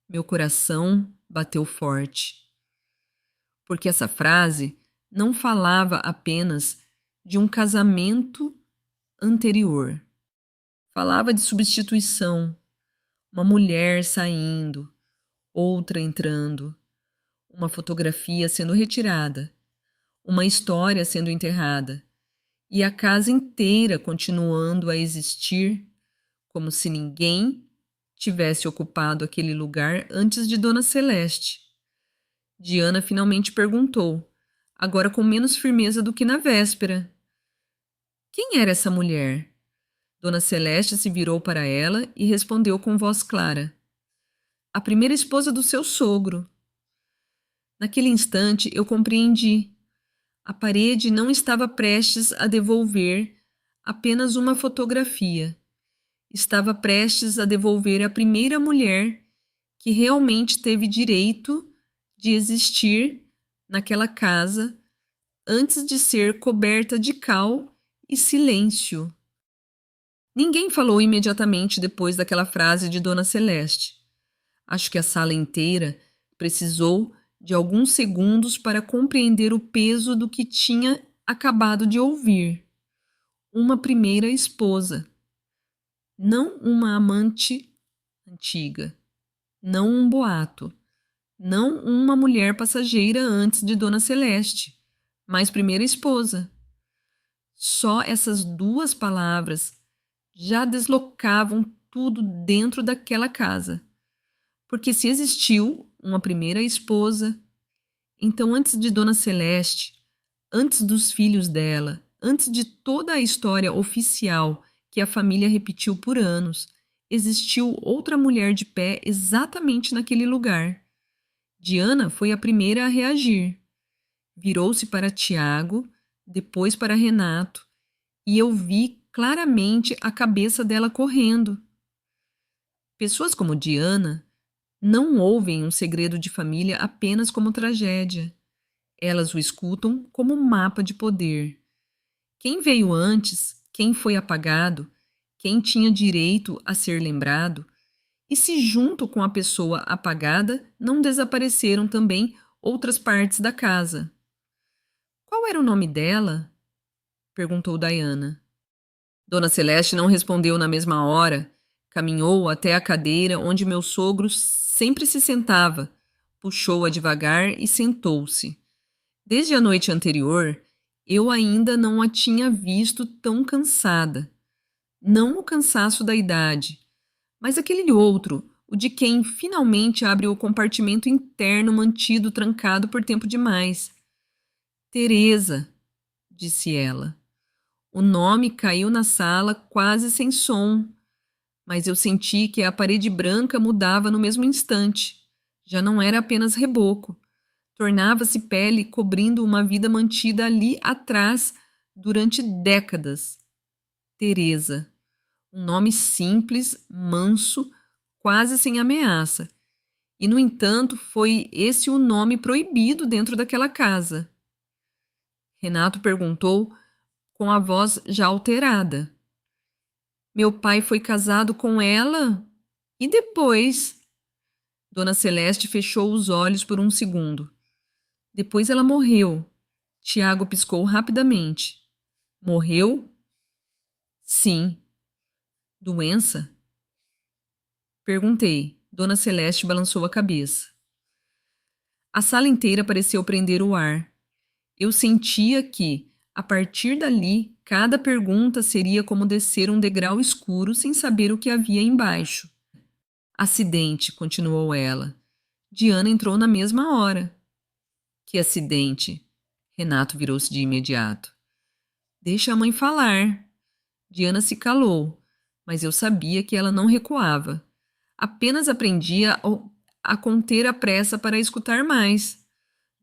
Meu coração bateu forte. Porque essa frase não falava apenas de um casamento anterior. Falava de substituição, uma mulher saindo, outra entrando, uma fotografia sendo retirada, uma história sendo enterrada, e a casa inteira continuando a existir como se ninguém tivesse ocupado aquele lugar antes de Dona Celeste. Diana finalmente perguntou, agora com menos firmeza do que na véspera. Quem era essa mulher? Dona Celeste se virou para ela e respondeu com voz clara. A primeira esposa do seu sogro. Naquele instante eu compreendi. A parede não estava prestes a devolver apenas uma fotografia. Estava prestes a devolver a primeira mulher que realmente teve direito de existir naquela casa antes de ser coberta de cal e silêncio. Ninguém falou imediatamente depois daquela frase de Dona Celeste. Acho que a sala inteira precisou de alguns segundos para compreender o peso do que tinha acabado de ouvir. Uma primeira esposa. Não uma amante antiga. Não um boato. Não uma mulher passageira antes de Dona Celeste, mas primeira esposa. Só essas duas palavras já deslocavam tudo dentro daquela casa. Porque se existiu uma primeira esposa, então antes de Dona Celeste, antes dos filhos dela, antes de toda a história oficial que a família repetiu por anos, existiu outra mulher de pé exatamente naquele lugar. Diana foi a primeira a reagir. Virou-se para Tiago, depois para Renato, e eu vi claramente a cabeça dela correndo. Pessoas como Diana não ouvem um segredo de família apenas como tragédia. Elas o escutam como um mapa de poder. Quem veio antes, quem foi apagado, quem tinha direito a ser lembrado, e se junto com a pessoa apagada não desapareceram também outras partes da casa. Qual era o nome dela? Perguntou Diana. Dona Celeste não respondeu na mesma hora. Caminhou até a cadeira onde meu sogro sempre se sentava, puxou-a devagar e sentou-se. Desde a noite anterior, eu ainda não a tinha visto tão cansada. Não o cansaço da idade, mas aquele outro, o de quem finalmente abre o compartimento interno mantido trancado por tempo demais. Teresa, disse ela. O nome caiu na sala quase sem som, mas eu senti que a parede branca mudava no mesmo instante. Já não era apenas reboco. Tornava-se pele cobrindo uma vida mantida ali atrás durante décadas. Teresa. Um nome simples, manso, quase sem ameaça. E, no entanto, foi esse o nome proibido dentro daquela casa. Renato perguntou com a voz já alterada. Meu pai foi casado com ela? E depois? Dona Celeste fechou os olhos por um segundo. Depois ela morreu. Tiago piscou rapidamente. Morreu? Sim. Doença? Perguntei. Dona Celeste balançou a cabeça. A sala inteira pareceu prender o ar. Eu sentia que, a partir dali, cada pergunta seria como descer um degrau escuro sem saber o que havia embaixo. Acidente, continuou ela. Diana entrou na mesma hora. Que acidente? Renato virou-se de imediato. Deixa a mãe falar. Diana se calou, mas eu sabia que ela não recuava. Apenas aprendia a conter a pressa para escutar mais.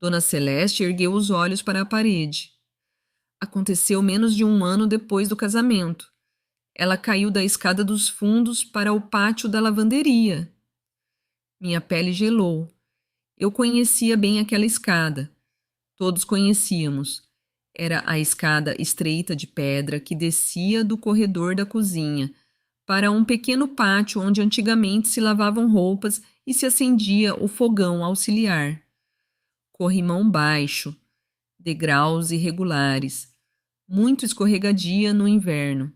Dona Celeste ergueu os olhos para a parede. Aconteceu menos de um ano depois do casamento. Ela caiu da escada dos fundos para o pátio da lavanderia. Minha pele gelou. Eu conhecia bem aquela escada. Todos conhecíamos. Era a escada estreita de pedra que descia do corredor da cozinha para um pequeno pátio onde antigamente se lavavam roupas e se acendia o fogão auxiliar. Corrimão baixo, degraus irregulares, muito escorregadia no inverno.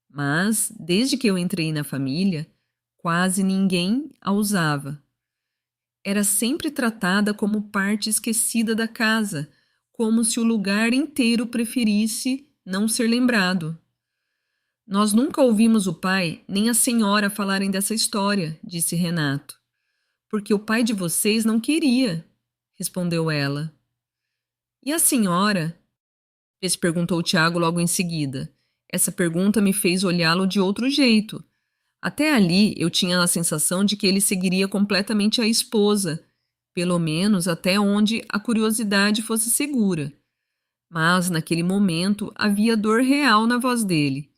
Mas, desde que eu entrei na família, quase ninguém a usava. Era sempre tratada como parte esquecida da casa, como se o lugar inteiro preferisse não ser lembrado. Nós nunca ouvimos o pai nem a senhora falarem dessa história, disse Renato. Porque o pai de vocês não queria, respondeu ela. E a senhora? Esse perguntou Tiago logo em seguida. Essa pergunta me fez olhá-lo de outro jeito. Até ali eu tinha a sensação de que ele seguiria completamente a esposa, pelo menos até onde a curiosidade fosse segura. Mas, naquele momento, havia dor real na voz dele.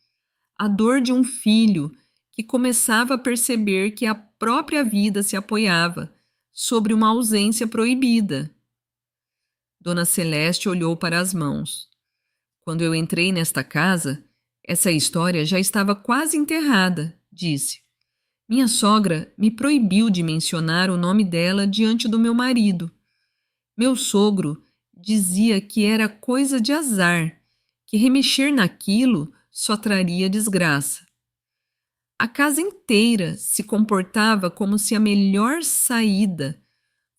A dor de um filho que começava a perceber que a própria vida se apoiava sobre uma ausência proibida. Dona Celeste olhou para as mãos. Quando eu entrei nesta casa, essa história já estava quase enterrada, disse. Minha sogra me proibiu de mencionar o nome dela diante do meu marido. Meu sogro dizia que era coisa de azar, que remexer naquilo só traria desgraça. A casa inteira se comportava como se a melhor saída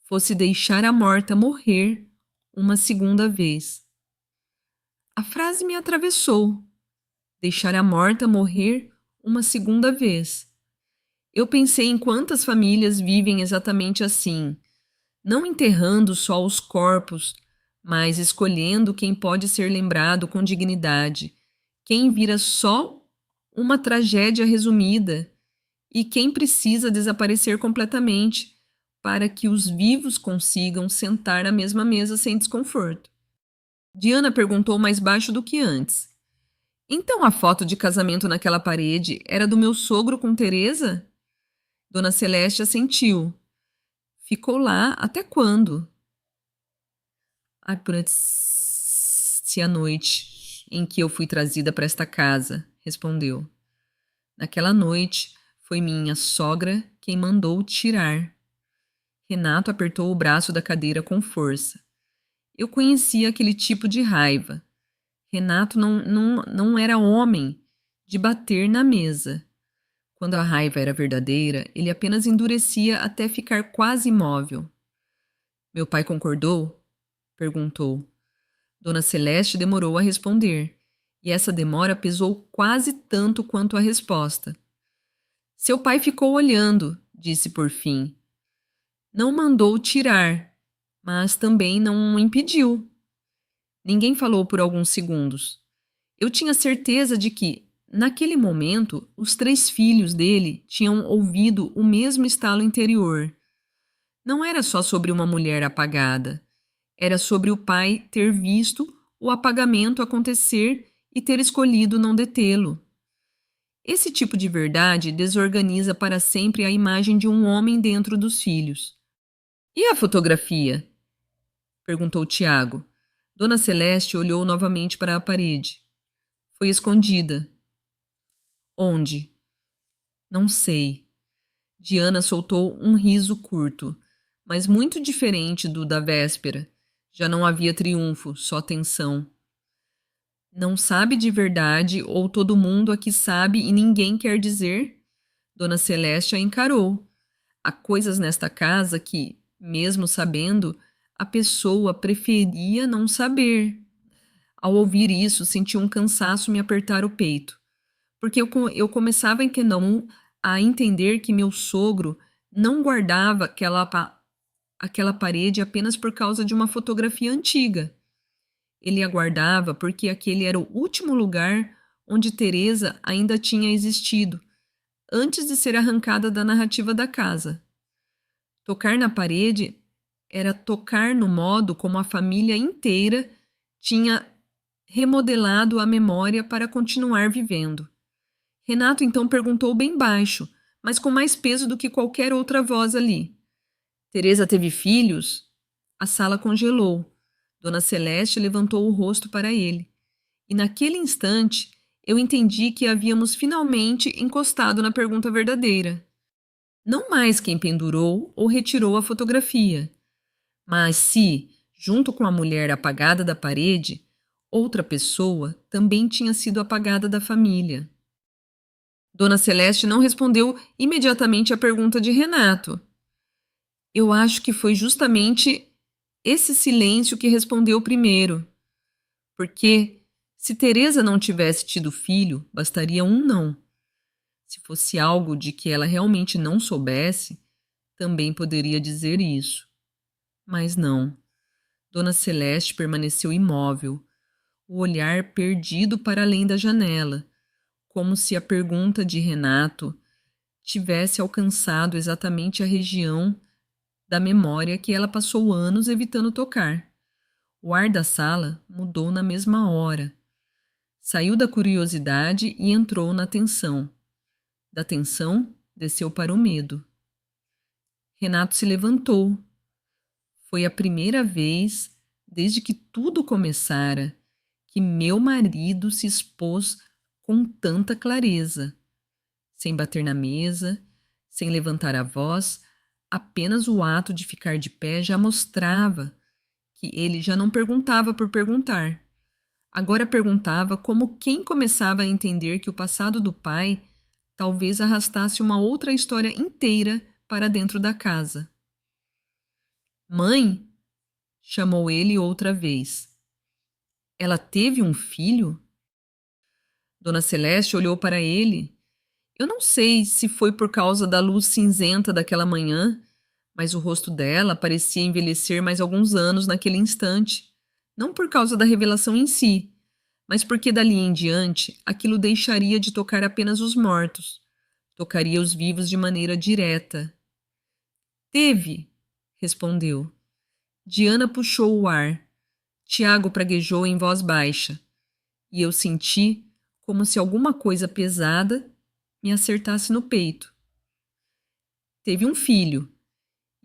fosse deixar a morta morrer uma segunda vez. A frase me atravessou. Deixar a morta morrer uma segunda vez. Eu pensei em quantas famílias vivem exatamente assim, não enterrando só os corpos, mas escolhendo quem pode ser lembrado com dignidade, quem vira só uma tragédia resumida e quem precisa desaparecer completamente para que os vivos consigam sentar à mesma mesa sem desconforto. Diana perguntou mais baixo do que antes. Então a foto de casamento naquela parede era do meu sogro com Teresa? Dona Celeste assentiu. Ficou lá até quando? Durante a noite em que eu fui trazida para esta casa, respondeu. Naquela noite foi minha sogra quem mandou tirar. Renato apertou o braço da cadeira com força. Eu conhecia aquele tipo de raiva. Renato não era homem de bater na mesa. Quando a raiva era verdadeira, ele apenas endurecia até ficar quase imóvel. Meu pai concordou? Perguntou. Dona Celeste demorou a responder, e essa demora pesou quase tanto quanto a resposta. Seu pai ficou olhando, disse por fim. Não mandou tirar, mas também não o impediu. Ninguém falou por alguns segundos. Eu tinha certeza de que, naquele momento, os 3 filhos dele tinham ouvido o mesmo estalo interior. Não era só sobre uma mulher apagada. Era sobre o pai ter visto o apagamento acontecer e ter escolhido não detê-lo. Esse tipo de verdade desorganiza para sempre a imagem de um homem dentro dos filhos. E a fotografia? Perguntou Tiago. Dona Celeste olhou novamente para a parede. Foi escondida. Onde? Não sei. Diana soltou um riso curto, mas muito diferente do da véspera. Já não havia triunfo, só tensão. Não sabe de verdade ou todo mundo aqui sabe e ninguém quer dizer? Dona Celeste a encarou. Há coisas nesta casa que, mesmo sabendo, a pessoa preferia não saber. Ao ouvir isso, senti um cansaço me apertar o peito, porque eu começava a entender que meu sogro não guardava aquela parede apenas por causa de uma fotografia antiga. Ele a guardava porque aquele era o último lugar onde Teresa ainda tinha existido, antes de ser arrancada da narrativa da casa. Tocar na parede era tocar no modo como a família inteira tinha remodelado a memória para continuar vivendo. Renato então perguntou bem baixo, mas com mais peso do que qualquer outra voz ali. Teresa teve filhos? A sala congelou. Dona Celeste levantou o rosto para ele. E naquele instante, eu entendi que havíamos finalmente encostado na pergunta verdadeira. Não mais quem pendurou ou retirou a fotografia, mas se, junto com a mulher apagada da parede, outra pessoa também tinha sido apagada da família. Dona Celeste não respondeu imediatamente à pergunta de Renato. Eu acho que foi justamente esse silêncio que respondeu primeiro. Porque, se Teresa não tivesse tido filho, bastaria um não. Se fosse algo de que ela realmente não soubesse, também poderia dizer isso. Mas não. Dona Celeste permaneceu imóvel, o olhar perdido para além da janela, como se a pergunta de Renato tivesse alcançado exatamente a região da memória que ela passou anos evitando tocar. O ar da sala mudou na mesma hora. Saiu da curiosidade e entrou na tensão. Da tensão, desceu para o medo. Renato se levantou. Foi a primeira vez, desde que tudo começara, que meu marido se expôs com tanta clareza. Sem bater na mesa, sem levantar a voz, apenas o ato de ficar de pé já mostrava que ele já não perguntava por perguntar. Agora perguntava como quem começava a entender que o passado do pai talvez arrastasse uma outra história inteira para dentro da casa. Mãe? Chamou ele outra vez. Ela teve um filho? Dona Celeste olhou para ele. Eu não sei se foi por causa da luz cinzenta daquela manhã, mas o rosto dela parecia envelhecer mais alguns anos naquele instante. Não por causa da revelação em si, mas porque dali em diante aquilo deixaria de tocar apenas os mortos, tocaria os vivos de maneira direta. Teve, respondeu. Diana puxou o ar. Tiago praguejou em voz baixa, e eu senti como se alguma coisa pesada me acertasse no peito. Teve um filho.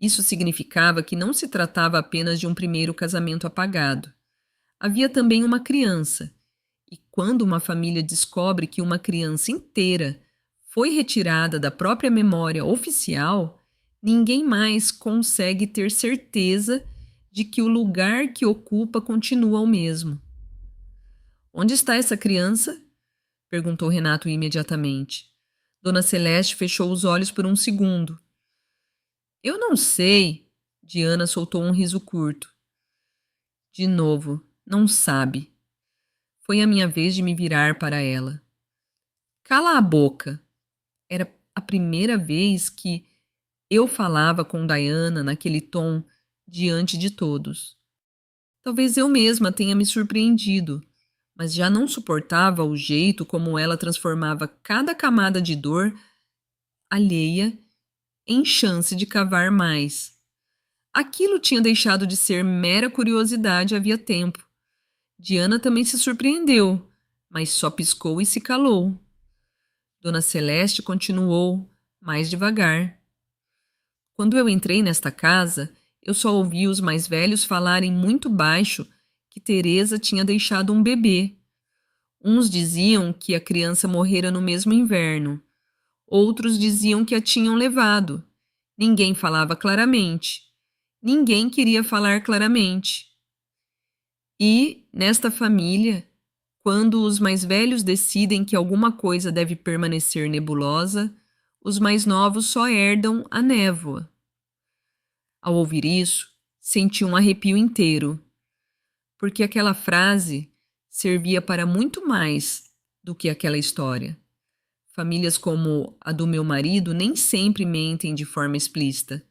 Isso significava que não se tratava apenas de um primeiro casamento apagado. Havia também uma criança, e quando uma família descobre que uma criança inteira foi retirada da própria memória oficial, ninguém mais consegue ter certeza de que o lugar que ocupa continua o mesmo. Onde está essa criança? Perguntou Renato imediatamente. Dona Celeste fechou os olhos por um segundo. Eu não sei. Diana soltou um riso curto. De novo, não sabe. Foi a minha vez de me virar para ela. Cala a boca. Era a primeira vez que eu falava com Diana naquele tom diante de todos. Talvez eu mesma tenha me surpreendido, mas já não suportava o jeito como ela transformava cada camada de dor alheia em chance de cavar mais. Aquilo tinha deixado de ser mera curiosidade havia tempo. Diana também se surpreendeu, mas só piscou e se calou. Dona Celeste continuou, mais devagar. Quando eu entrei nesta casa, eu só ouvi os mais velhos falarem muito baixo que Teresa tinha deixado um bebê. Uns diziam que a criança morrera no mesmo inverno. Outros diziam que a tinham levado. Ninguém falava claramente. Ninguém queria falar claramente. E, nesta família, quando os mais velhos decidem que alguma coisa deve permanecer nebulosa, os mais novos só herdam a névoa. Ao ouvir isso, senti um arrepio inteiro, porque aquela frase servia para muito mais do que aquela história. Famílias como a do meu marido nem sempre mentem de forma explícita.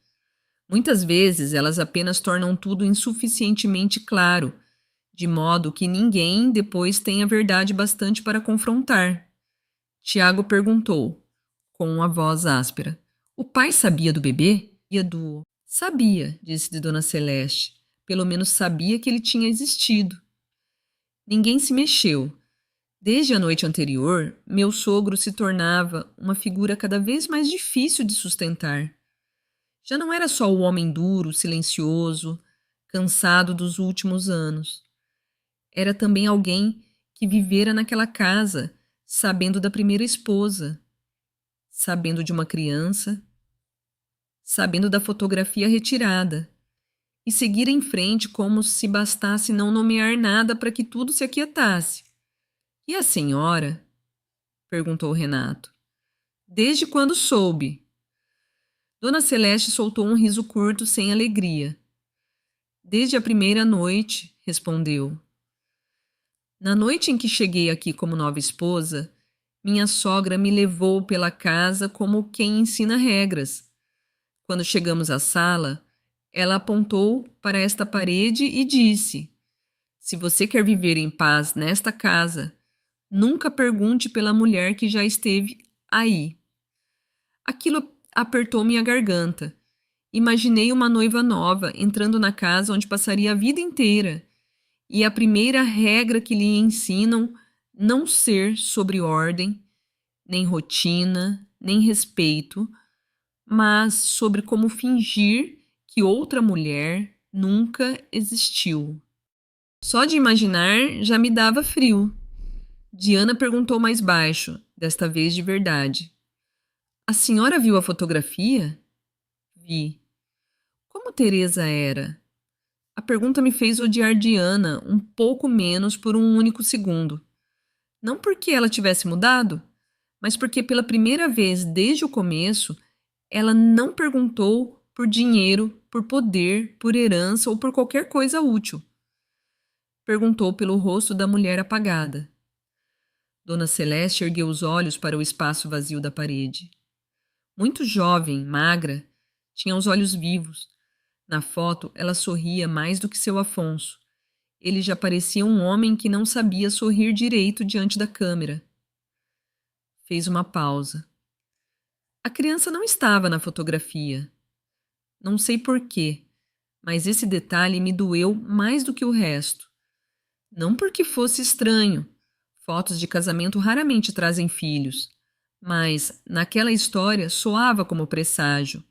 Muitas vezes elas apenas tornam tudo insuficientemente claro, de modo que ninguém depois tenha verdade bastante para confrontar. Tiago perguntou, com uma voz áspera. O pai sabia do bebê? Sabia, disse Dona Celeste. Pelo menos sabia que ele tinha existido. Ninguém se mexeu. Desde a noite anterior, meu sogro se tornava uma figura cada vez mais difícil de sustentar. Já não era só o homem duro, silencioso, cansado dos últimos anos. Era também alguém que vivera naquela casa, sabendo da primeira esposa, sabendo de uma criança, sabendo da fotografia retirada, e seguir em frente como se bastasse não nomear nada para que tudo se aquietasse. E a senhora? Perguntou Renato. Desde quando soube? Dona Celeste soltou um riso curto sem alegria. Desde a primeira noite, respondeu. Na noite em que cheguei aqui como nova esposa, minha sogra me levou pela casa como quem ensina regras. Quando chegamos à sala, ela apontou para esta parede e disse: Se você quer viver em paz nesta casa, nunca pergunte pela mulher que já esteve aí. Aquilo apertou minha garganta. Imaginei uma noiva nova entrando na casa onde passaria a vida inteira. E a primeira regra que lhe ensinam não ser sobre ordem, nem rotina, nem respeito, mas sobre como fingir que outra mulher nunca existiu. Só de imaginar já me dava frio. Diana perguntou mais baixo, desta vez de verdade. A senhora viu a fotografia? Vi. Como Teresa era? A pergunta me fez odiar Diana um pouco menos por um único segundo. Não porque ela tivesse mudado, mas porque pela primeira vez desde o começo, ela não perguntou por dinheiro, por poder, por herança ou por qualquer coisa útil. Perguntou pelo rosto da mulher apagada. Dona Celeste ergueu os olhos para o espaço vazio da parede. Muito jovem, magra, tinha os olhos vivos. Na foto, ela sorria mais do que seu Afonso, Ele já parecia um homem que não sabia sorrir direito diante da câmera. Fez uma pausa. A criança não estava na fotografia. Não sei por quê, mas esse detalhe me doeu mais do que o resto. Não porque fosse estranho. Fotos de casamento raramente trazem filhos. Mas, naquela história, soava como presságio.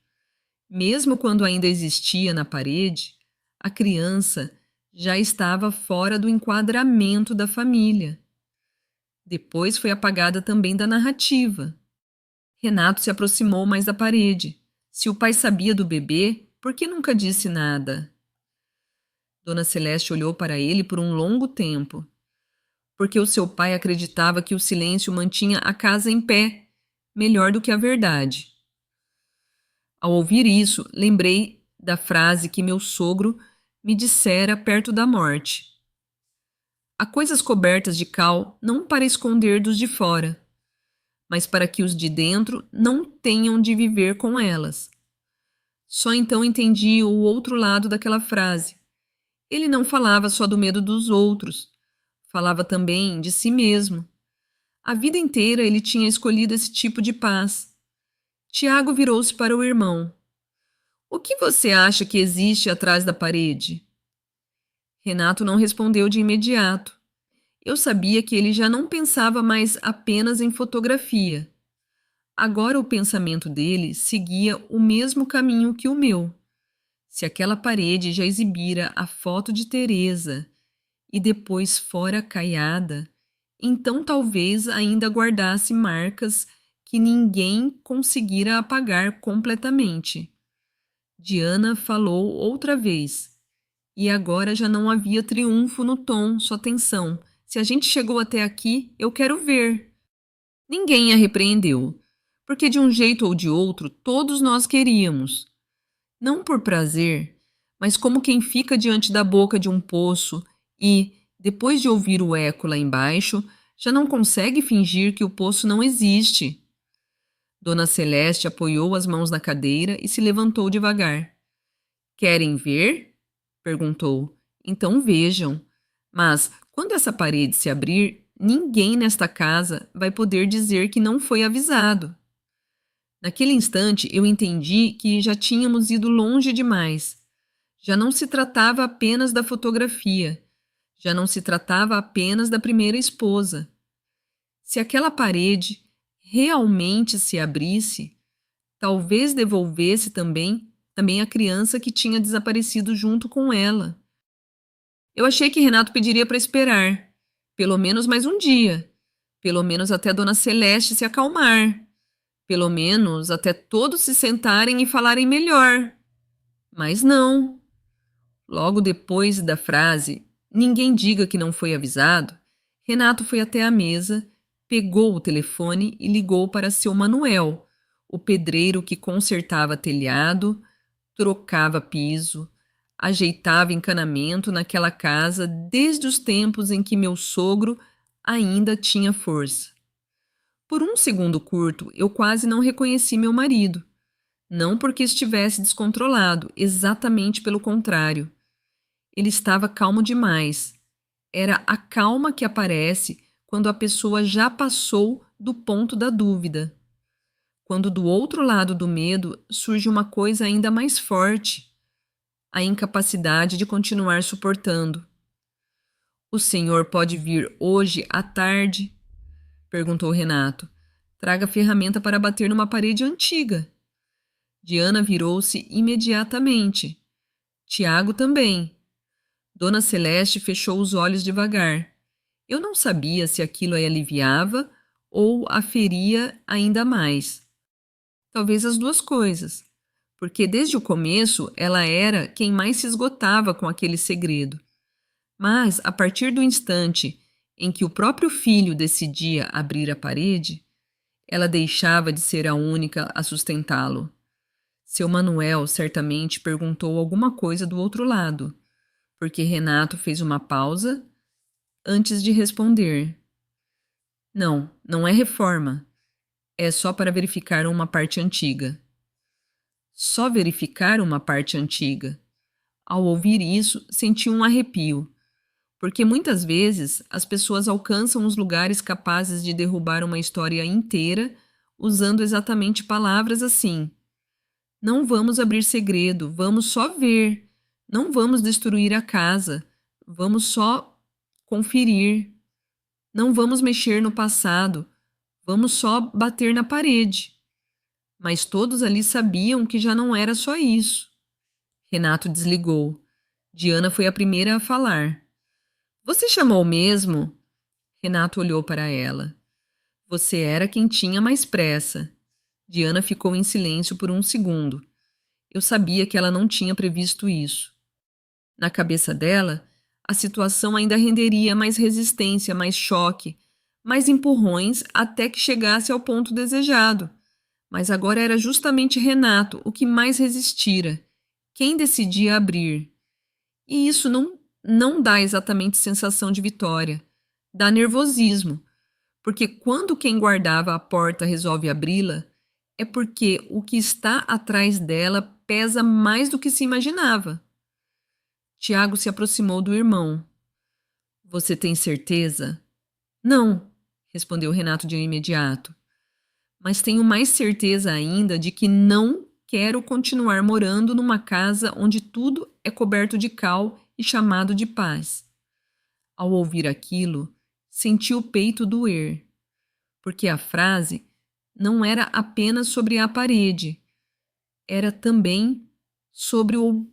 Mesmo quando ainda existia na parede, a criança já estava fora do enquadramento da família. Depois foi apagada também da narrativa. Renato se aproximou mais da parede. Se o pai sabia do bebê, por que nunca disse nada? Dona Celeste olhou para ele por um longo tempo. Porque o seu pai acreditava que o silêncio mantinha a casa em pé, melhor do que a verdade. Ao ouvir isso, lembrei da frase que meu sogro me dissera perto da morte. Há coisas cobertas de cal não para esconder dos de fora, mas para que os de dentro não tenham de viver com elas. Só então entendi o outro lado daquela frase. Ele não falava só do medo dos outros, falava também de si mesmo. A vida inteira ele tinha escolhido esse tipo de paz. Tiago virou-se para o irmão. O que você acha que existe atrás da parede? Renato não respondeu de imediato. Eu sabia que ele já não pensava mais apenas em fotografia. Agora o pensamento dele seguia o mesmo caminho que o meu. Se aquela parede já exibira a foto de Teresa e depois fora caiada, então talvez ainda guardasse marcas que ninguém conseguira apagar completamente. Diana falou outra vez. E agora já não havia triunfo no tom, só tensão. Se a gente chegou até aqui, eu quero ver. Ninguém a repreendeu, porque de um jeito ou de outro todos nós queríamos. Não por prazer, mas como quem fica diante da boca de um poço e, depois de ouvir o eco lá embaixo, já não consegue fingir que o poço não existe. Dona Celeste apoiou as mãos na cadeira e se levantou devagar. Querem ver? Perguntou. Então vejam. Mas, quando essa parede se abrir, ninguém nesta casa vai poder dizer que não foi avisado. Naquele instante, eu entendi que já tínhamos ido longe demais. Já não se tratava apenas da fotografia. Já não se tratava apenas da primeira esposa. Se aquela parede realmente se abrisse, talvez devolvesse também a criança que tinha desaparecido junto com ela. Eu achei que Renato pediria para esperar, pelo menos mais um dia, pelo menos até Dona Celeste se acalmar, pelo menos até todos se sentarem e falarem melhor. Mas não. Logo depois da frase, ninguém diga que não foi avisado, Renato foi até a mesa, pegou o telefone e ligou para seu Manuel, o pedreiro que consertava telhado, trocava piso, ajeitava encanamento naquela casa desde os tempos em que meu sogro ainda tinha força. Por um segundo curto, eu quase não reconheci meu marido. Não porque estivesse descontrolado, exatamente pelo contrário. Ele estava calmo demais. Era a calma que aparece quando a pessoa já passou do ponto da dúvida. Quando do outro lado do medo surge uma coisa ainda mais forte, a incapacidade de continuar suportando. O senhor pode vir hoje à tarde? Perguntou Renato. Traga ferramenta para bater numa parede antiga. Diana virou-se imediatamente. Tiago também. Dona Celeste fechou os olhos devagar. Eu não sabia se aquilo a aliviava ou a feria ainda mais. Talvez as duas coisas, porque desde o começo ela era quem mais se esgotava com aquele segredo. Mas, a partir do instante em que o próprio filho decidia abrir a parede, ela deixava de ser a única a sustentá-lo. Seu Manuel certamente perguntou alguma coisa do outro lado, porque Renato fez uma pausa antes de responder. Não, não é reforma. É só para verificar uma parte antiga. Só verificar uma parte antiga. Ao ouvir isso, senti um arrepio. Porque muitas vezes as pessoas alcançam os lugares capazes de derrubar uma história inteira usando exatamente palavras assim: não vamos abrir segredo, vamos só ver. Não vamos destruir a casa, vamos só conferir. Não vamos mexer no passado, vamos só bater na parede. Mas todos ali sabiam que já não era só isso. Renato desligou. Diana foi a primeira a falar. Você chamou mesmo? Renato olhou para ela. Você era quem tinha mais pressa. Diana ficou em silêncio por um segundo. Eu sabia que ela não tinha previsto isso. Na cabeça dela, a situação ainda renderia mais resistência, mais choque, mais empurrões até que chegasse ao ponto desejado. Mas agora era justamente Renato o que mais resistira, quem decidia abrir. E isso não dá exatamente sensação de vitória, dá nervosismo, porque quando quem guardava a porta resolve abri-la, é porque o que está atrás dela pesa mais do que se imaginava. Tiago se aproximou do irmão. Você tem certeza? Não, respondeu Renato de imediato. Mas tenho mais certeza ainda de que não quero continuar morando numa casa onde tudo é coberto de cal e chamado de paz. Ao ouvir aquilo, senti o peito doer, porque a frase não era apenas sobre a parede, era também sobre o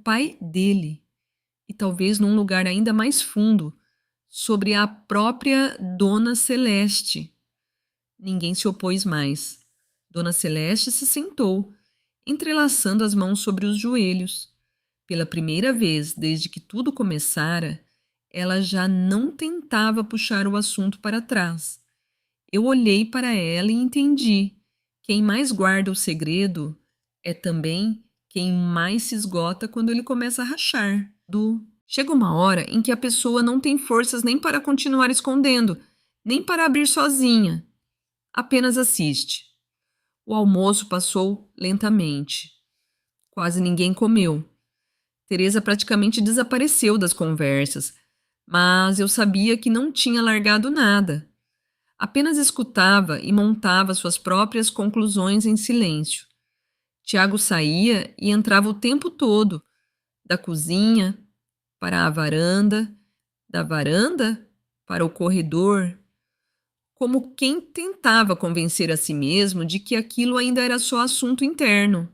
pai dele, e talvez num lugar ainda mais fundo, sobre a própria Dona Celeste. Ninguém se opôs mais. Dona Celeste se sentou, entrelaçando as mãos sobre os joelhos. Pela primeira vez desde que tudo começara, ela já não tentava puxar o assunto para trás. Eu olhei para ela e entendi. Quem mais guarda o segredo é também quem mais se esgota quando ele começa a rachar. Chega uma hora em que a pessoa não tem forças nem para continuar escondendo, nem para abrir sozinha. Apenas assiste. O almoço passou lentamente. Quase ninguém comeu. Teresa praticamente desapareceu das conversas, mas eu sabia que não tinha largado nada. Apenas escutava e montava suas próprias conclusões em silêncio. Tiago saía e entrava o tempo todo, da cozinha para a varanda, da varanda para o corredor, como quem tentava convencer a si mesmo de que aquilo ainda era só assunto interno.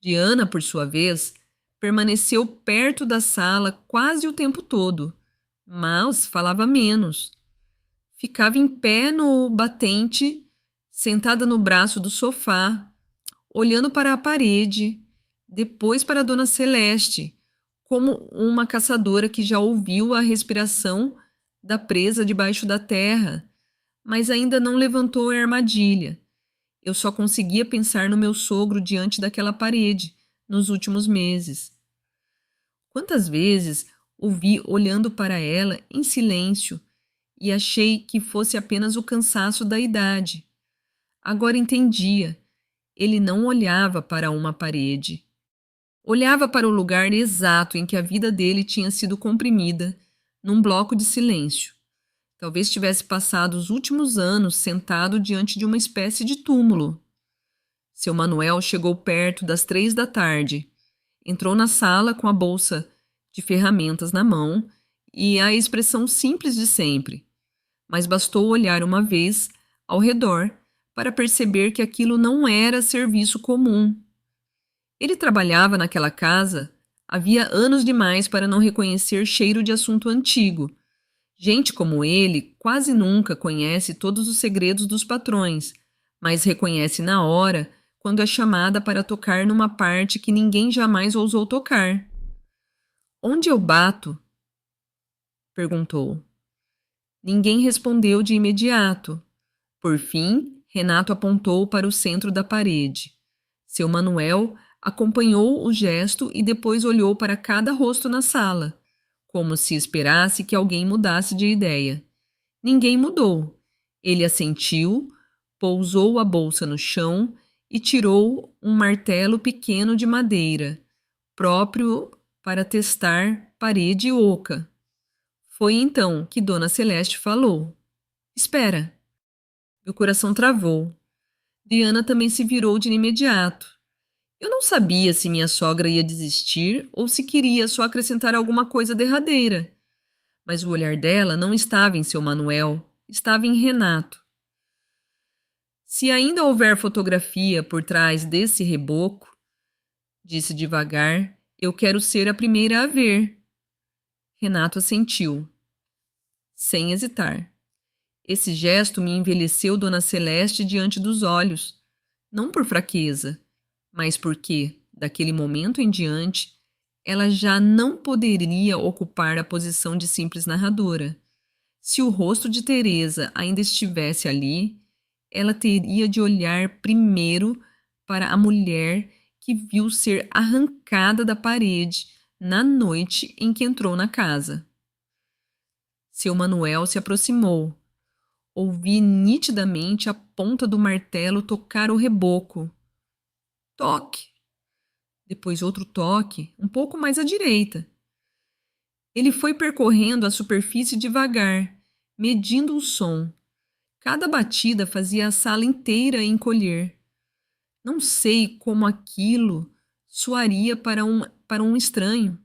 Diana, por sua vez, permaneceu perto da sala quase o tempo todo, mas falava menos. Ficava em pé no batente, sentada no braço do sofá, olhando para a parede, depois para a Dona Celeste, como uma caçadora que já ouviu a respiração da presa debaixo da terra, mas ainda não levantou a armadilha. Eu só conseguia pensar no meu sogro diante daquela parede, nos últimos meses. Quantas vezes o vi olhando para ela em silêncio e achei que fosse apenas o cansaço da idade. Agora entendia. Ele não olhava para uma parede. Olhava para o lugar exato em que a vida dele tinha sido comprimida, num bloco de silêncio. Talvez tivesse passado os últimos anos sentado diante de uma espécie de túmulo. Seu Manuel chegou perto das 3 da tarde. Entrou na sala com a bolsa de ferramentas na mão e a expressão simples de sempre. Mas bastou olhar uma vez ao redor para perceber que aquilo não era serviço comum. Ele trabalhava naquela casa havia anos demais para não reconhecer cheiro de assunto antigo. Gente como ele quase nunca conhece todos os segredos dos patrões, mas reconhece na hora quando é chamada para tocar numa parte que ninguém jamais ousou tocar. Onde eu bato? Perguntou. Ninguém respondeu de imediato. Por fim, Renato apontou para o centro da parede. Seu Manuel acompanhou o gesto e depois olhou para cada rosto na sala, como se esperasse que alguém mudasse de ideia. Ninguém mudou. Ele assentiu, pousou a bolsa no chão e tirou um martelo pequeno de madeira, próprio para testar parede oca. Foi então que Dona Celeste falou: Espera. Meu coração travou. Diana também se virou de imediato. Eu não sabia se minha sogra ia desistir ou se queria só acrescentar alguma coisa derradeira. Mas o olhar dela não estava em seu Manuel, estava em Renato. Se ainda houver fotografia por trás desse reboco, disse devagar, eu quero ser a primeira a ver. Renato assentiu, sem hesitar. Esse gesto me envelheceu Dona Celeste diante dos olhos, não por fraqueza, mas porque, daquele momento em diante, ela já não poderia ocupar a posição de simples narradora. Se o rosto de Teresa ainda estivesse ali, ela teria de olhar primeiro para a mulher que viu ser arrancada da parede na noite em que entrou na casa. Seu Manuel se aproximou. Ouvi nitidamente a ponta do martelo tocar o reboco. Toque! Depois outro toque, um pouco mais à direita. Ele foi percorrendo a superfície devagar, medindo o som. Cada batida fazia a sala inteira encolher. Não sei como aquilo soaria para um estranho.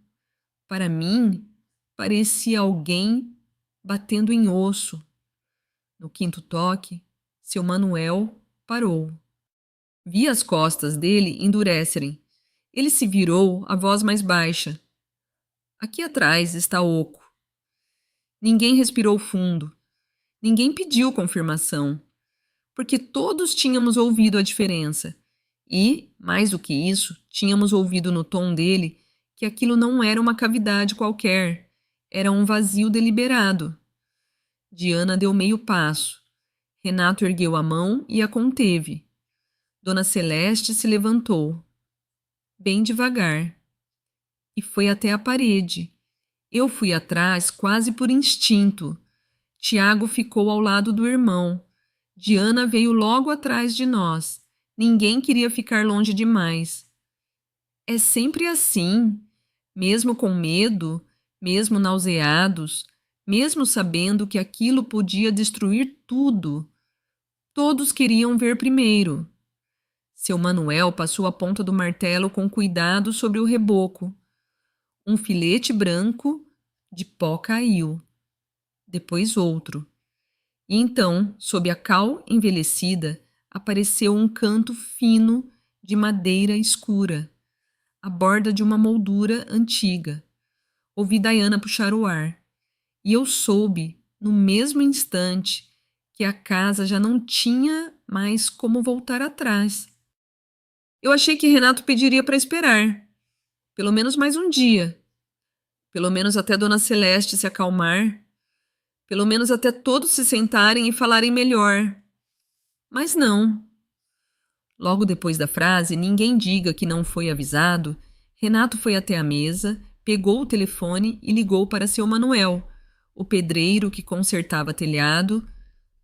Para mim, parecia alguém batendo em osso. No quinto toque, seu Manuel parou. Vi as costas dele endurecerem. Ele se virou, a voz mais baixa. Aqui atrás está oco. Ninguém respirou fundo. Ninguém pediu confirmação, porque todos tínhamos ouvido a diferença. E, mais do que isso, tínhamos ouvido no tom dele que aquilo não era uma cavidade qualquer, era um vazio deliberado. Diana deu meio passo. Renato ergueu a mão e a conteve. Dona Celeste se levantou, bem devagar, e foi até a parede. Eu fui atrás quase por instinto. Tiago ficou ao lado do irmão. Diana veio logo atrás de nós. Ninguém queria ficar longe demais. É sempre assim, mesmo com medo, mesmo nauseados, mesmo sabendo que aquilo podia destruir tudo. Todos queriam ver primeiro. Seu Manuel passou a ponta do martelo com cuidado sobre o reboco. Um filete branco de pó caiu. Depois outro. E então, sob a cal envelhecida, apareceu um canto fino de madeira escura, a borda de uma moldura antiga. Ouvi Diana puxar o ar. E eu soube, no mesmo instante, que a casa já não tinha mais como voltar atrás. Eu achei que Renato pediria para esperar. Pelo menos mais um dia. Pelo menos até Dona Celeste se acalmar. Pelo menos até todos se sentarem e falarem melhor. Mas não. Logo depois da frase, ninguém diga que não foi avisado, Renato foi até a mesa, pegou o telefone e ligou para seu Manuel, o pedreiro que consertava telhado,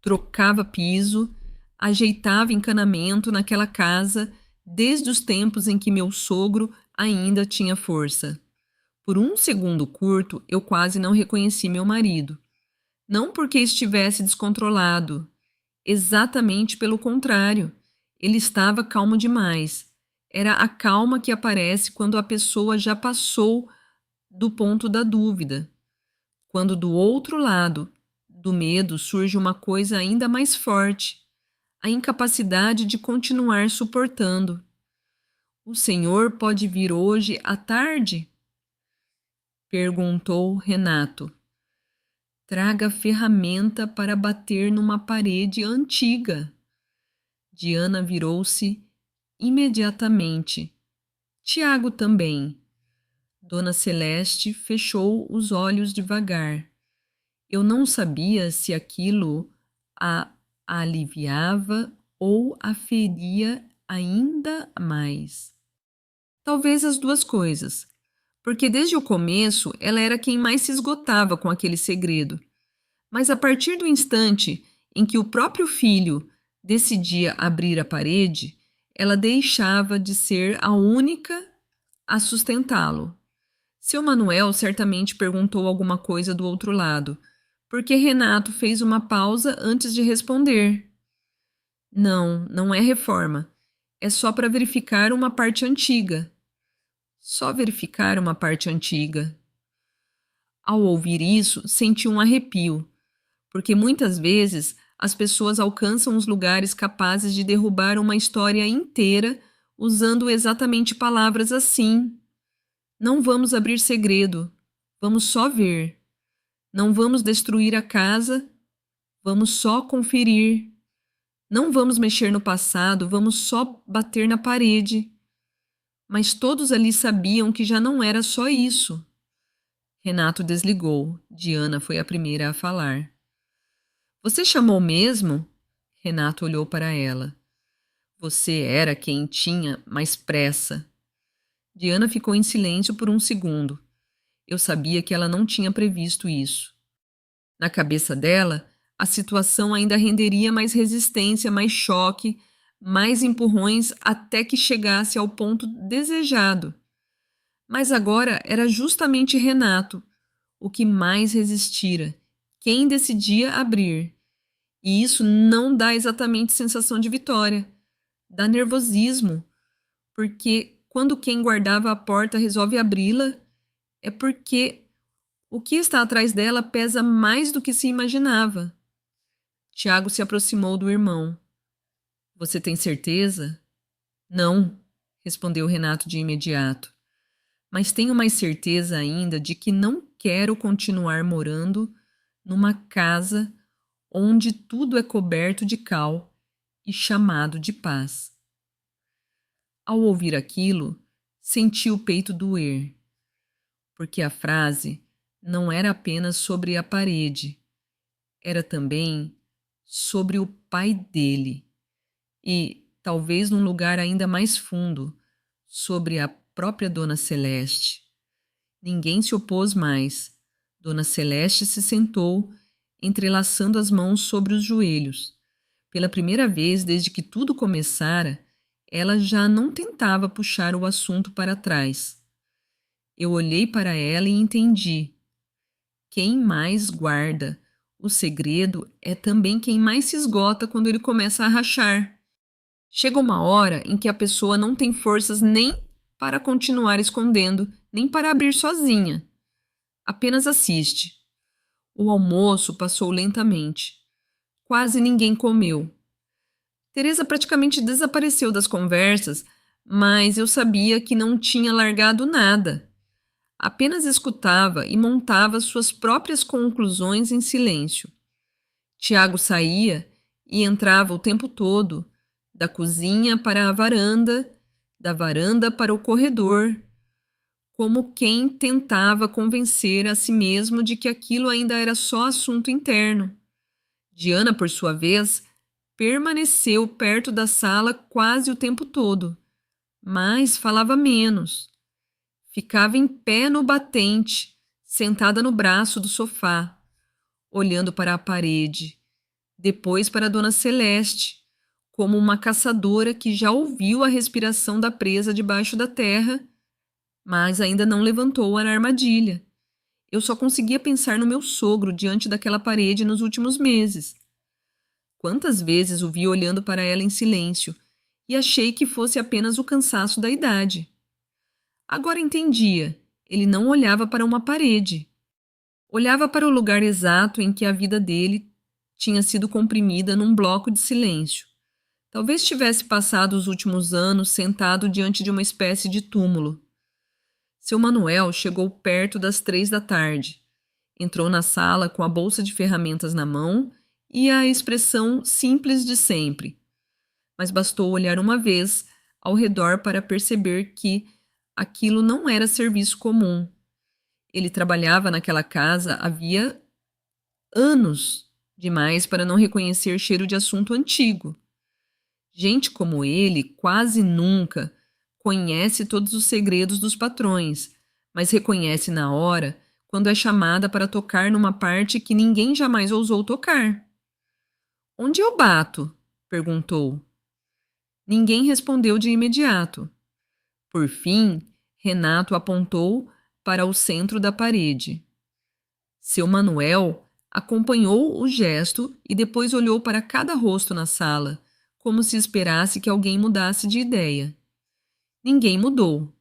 trocava piso, ajeitava encanamento naquela casa desde os tempos em que meu sogro ainda tinha força. Por um segundo curto, eu quase não reconheci meu marido. Não porque estivesse descontrolado. Exatamente pelo contrário. Ele estava calmo demais. Era a calma que aparece quando a pessoa já passou do ponto da dúvida. Quando do outro lado do medo surge uma coisa ainda mais forte, a incapacidade de continuar suportando. O senhor pode vir hoje à tarde? Perguntou Renato. Traga ferramenta para bater numa parede antiga. Diana virou-se imediatamente. Tiago também. Dona Celeste fechou os olhos devagar. Eu não sabia se aquilo a aliviava ou a feria ainda mais. Talvez as duas coisas, porque desde o começo ela era quem mais se esgotava com aquele segredo. Mas a partir do instante em que o próprio filho decidia abrir a parede, ela deixava de ser a única a sustentá-lo. Seu Manuel certamente perguntou alguma coisa do outro lado, porque Renato fez uma pausa antes de responder. Não, não é reforma. É só para verificar uma parte antiga. Só verificar uma parte antiga. Ao ouvir isso, senti um arrepio, porque muitas vezes as pessoas alcançam os lugares capazes de derrubar uma história inteira usando exatamente palavras assim. Não vamos abrir segredo, vamos só ver. Não vamos destruir a casa, vamos só conferir. Não vamos mexer no passado, vamos só bater na parede. Mas todos ali sabiam que já não era só isso. Renato desligou. Diana foi a primeira a falar. Você chamou mesmo? Renato olhou para ela. Você era quem tinha mais pressa. Diana ficou em silêncio por um segundo. Eu sabia que ela não tinha previsto isso. Na cabeça dela, a situação ainda renderia mais resistência, mais choque, mais empurrões até que chegasse ao ponto desejado. Mas agora era justamente Renato o que mais resistira, quem decidia abrir. E isso não dá exatamente sensação de vitória, dá nervosismo, porque quando quem guardava a porta resolve abri-la, é porque o que está atrás dela pesa mais do que se imaginava. Tiago se aproximou do irmão. Você tem certeza? Não, respondeu Renato de imediato. Mas tenho mais certeza ainda de que não quero continuar morando numa casa onde tudo é coberto de cal e chamado de paz. Ao ouvir aquilo, senti o peito doer, porque a frase não era apenas sobre a parede, era também sobre o pai dele e, talvez num lugar ainda mais fundo, sobre a própria Dona Celeste. Ninguém se opôs mais. Dona Celeste se sentou, entrelaçando as mãos sobre os joelhos. Pela primeira vez desde que tudo começara, ela já não tentava puxar o assunto para trás. Eu olhei para ela e entendi. Quem mais guarda o segredo é também quem mais se esgota quando ele começa a rachar. Chega uma hora em que a pessoa não tem forças nem para continuar escondendo, nem para abrir sozinha. Apenas assiste. O almoço passou lentamente. Quase ninguém comeu. Teresa praticamente desapareceu das conversas, mas eu sabia que não tinha largado nada. Apenas escutava e montava suas próprias conclusões em silêncio. Tiago saía e entrava o tempo todo, da cozinha para a varanda, da varanda para o corredor, como quem tentava convencer a si mesmo de que aquilo ainda era só assunto interno. Diana, por sua vez, permaneceu perto da sala quase o tempo todo, mas falava menos. Ficava em pé no batente, sentada no braço do sofá, olhando para a parede, depois para Dona Celeste, como uma caçadora que já ouviu a respiração da presa debaixo da terra, mas ainda não levantou-a na armadilha. Eu só conseguia pensar no meu sogro diante daquela parede nos últimos meses. Quantas vezes o vi olhando para ela em silêncio e achei que fosse apenas o cansaço da idade. Agora entendia. Ele não olhava para uma parede. Olhava para o lugar exato em que a vida dele tinha sido comprimida num bloco de silêncio. Talvez tivesse passado os últimos anos sentado diante de uma espécie de túmulo. Seu Manuel chegou perto das 3 da tarde. Entrou na sala com a bolsa de ferramentas na mão e a expressão simples de sempre. Mas bastou olhar uma vez ao redor para perceber que aquilo não era serviço comum. Ele trabalhava naquela casa havia anos demais para não reconhecer cheiro de assunto antigo. Gente como ele quase nunca conhece todos os segredos dos patrões, mas reconhece na hora quando é chamada para tocar numa parte que ninguém jamais ousou tocar. Onde eu bato? Perguntou. Ninguém respondeu de imediato. Por fim, Renato apontou para o centro da parede. Seu Manuel acompanhou o gesto e depois olhou para cada rosto na sala, como se esperasse que alguém mudasse de ideia. Ninguém mudou.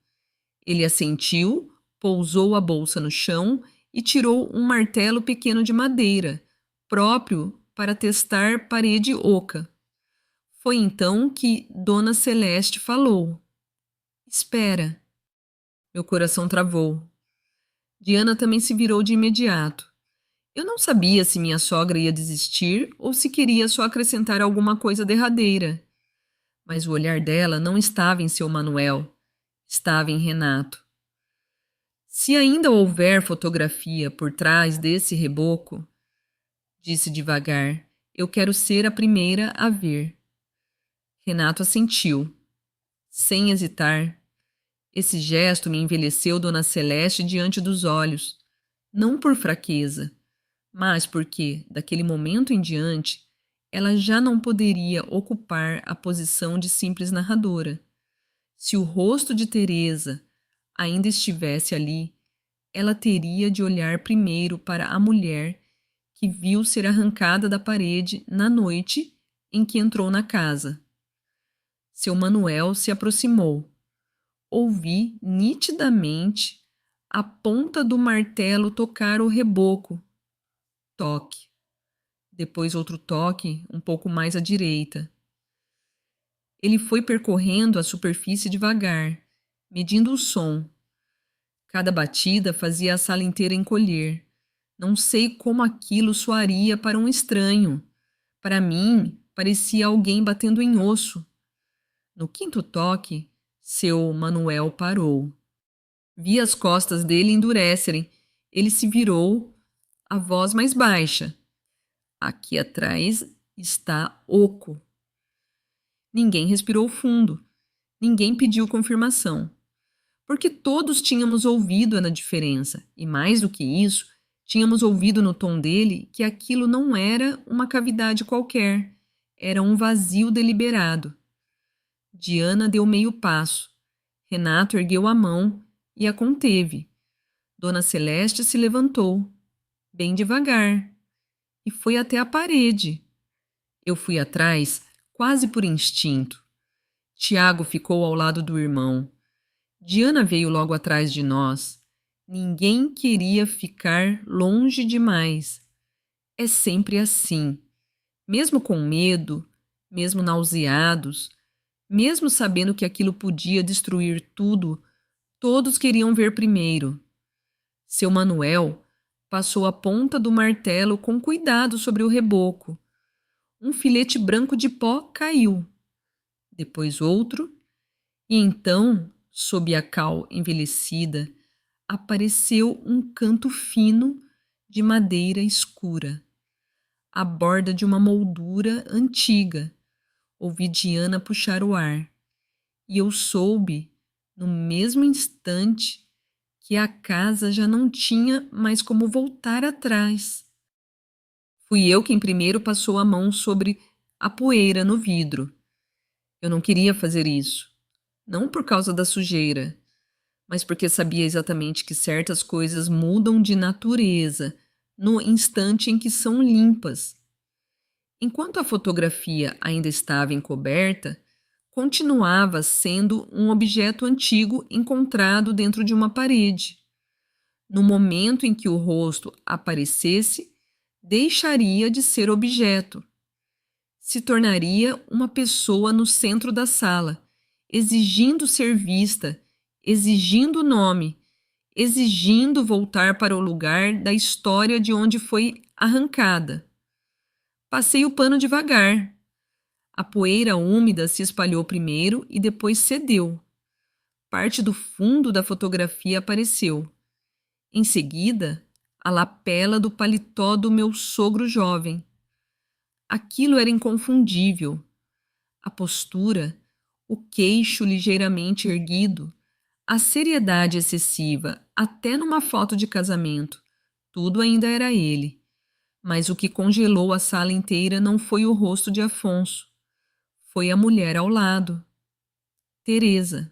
Ele assentiu, pousou a bolsa no chão e tirou um martelo pequeno de madeira, próprio para testar parede oca. Foi então que Dona Celeste falou: Espera. Meu coração travou. Diana também se virou de imediato. Eu não sabia se minha sogra ia desistir ou se queria só acrescentar alguma coisa derradeira. Mas o olhar dela não estava em seu Manuel, estava em Renato. Se ainda houver fotografia por trás desse reboco, disse devagar, eu quero ser a primeira a ver. Renato assentiu, sem hesitar. Esse gesto me envelheceu Dona Celeste diante dos olhos, não por fraqueza, mas porque, daquele momento em diante, ela já não poderia ocupar a posição de simples narradora. Se o rosto de Teresa ainda estivesse ali, ela teria de olhar primeiro para a mulher que viu ser arrancada da parede na noite em que entrou na casa. Seu Manuel se aproximou. Ouvi nitidamente a ponta do martelo tocar o reboco. Toque. Depois outro toque, um pouco mais à direita. Ele foi percorrendo a superfície devagar, medindo o som. Cada batida fazia a sala inteira encolher. Não sei como aquilo soaria para um estranho. Para mim, parecia alguém batendo em osso. No quinto toque, seu Manuel parou. Vi as costas dele endurecerem. Ele se virou, a voz mais baixa. Aqui atrás está oco. Ninguém respirou fundo. Ninguém pediu confirmação. Porque todos tínhamos ouvido a diferença. E mais do que isso, tínhamos ouvido no tom dele que aquilo não era uma cavidade qualquer. Era um vazio deliberado. Diana deu meio passo. Renato ergueu a mão e a conteve. Dona Celeste se levantou, bem devagar, e foi até a parede. Eu fui atrás, quase por instinto. Tiago ficou ao lado do irmão. Diana veio logo atrás de nós. Ninguém queria ficar longe demais. É sempre assim. Mesmo com medo, mesmo nauseados, mesmo sabendo que aquilo podia destruir tudo, todos queriam ver primeiro. Seu Manuel passou a ponta do martelo com cuidado sobre o reboco. Um filete branco de pó caiu. Depois outro, e então, sob a cal envelhecida, apareceu um canto fino de madeira escura, a borda de uma moldura antiga. Ouvi Diana puxar o ar, e eu soube, no mesmo instante, que a casa já não tinha mais como voltar atrás. Fui eu quem primeiro passou a mão sobre a poeira no vidro. Eu não queria fazer isso, não por causa da sujeira, mas porque sabia exatamente que certas coisas mudam de natureza no instante em que são limpas. Enquanto a fotografia ainda estava encoberta, continuava sendo um objeto antigo encontrado dentro de uma parede. No momento em que o rosto aparecesse, deixaria de ser objeto. Se tornaria uma pessoa no centro da sala, exigindo ser vista, exigindo o nome, exigindo voltar para o lugar da história de onde foi arrancada. Passei o pano devagar. A poeira úmida se espalhou primeiro e depois cedeu. Parte do fundo da fotografia apareceu. Em seguida, a lapela do paletó do meu sogro jovem. Aquilo era inconfundível. A postura, o queixo ligeiramente erguido, a seriedade excessiva, até numa foto de casamento. Tudo ainda era ele. Mas o que congelou a sala inteira não foi o rosto de Afonso. Foi a mulher ao lado. Teresa.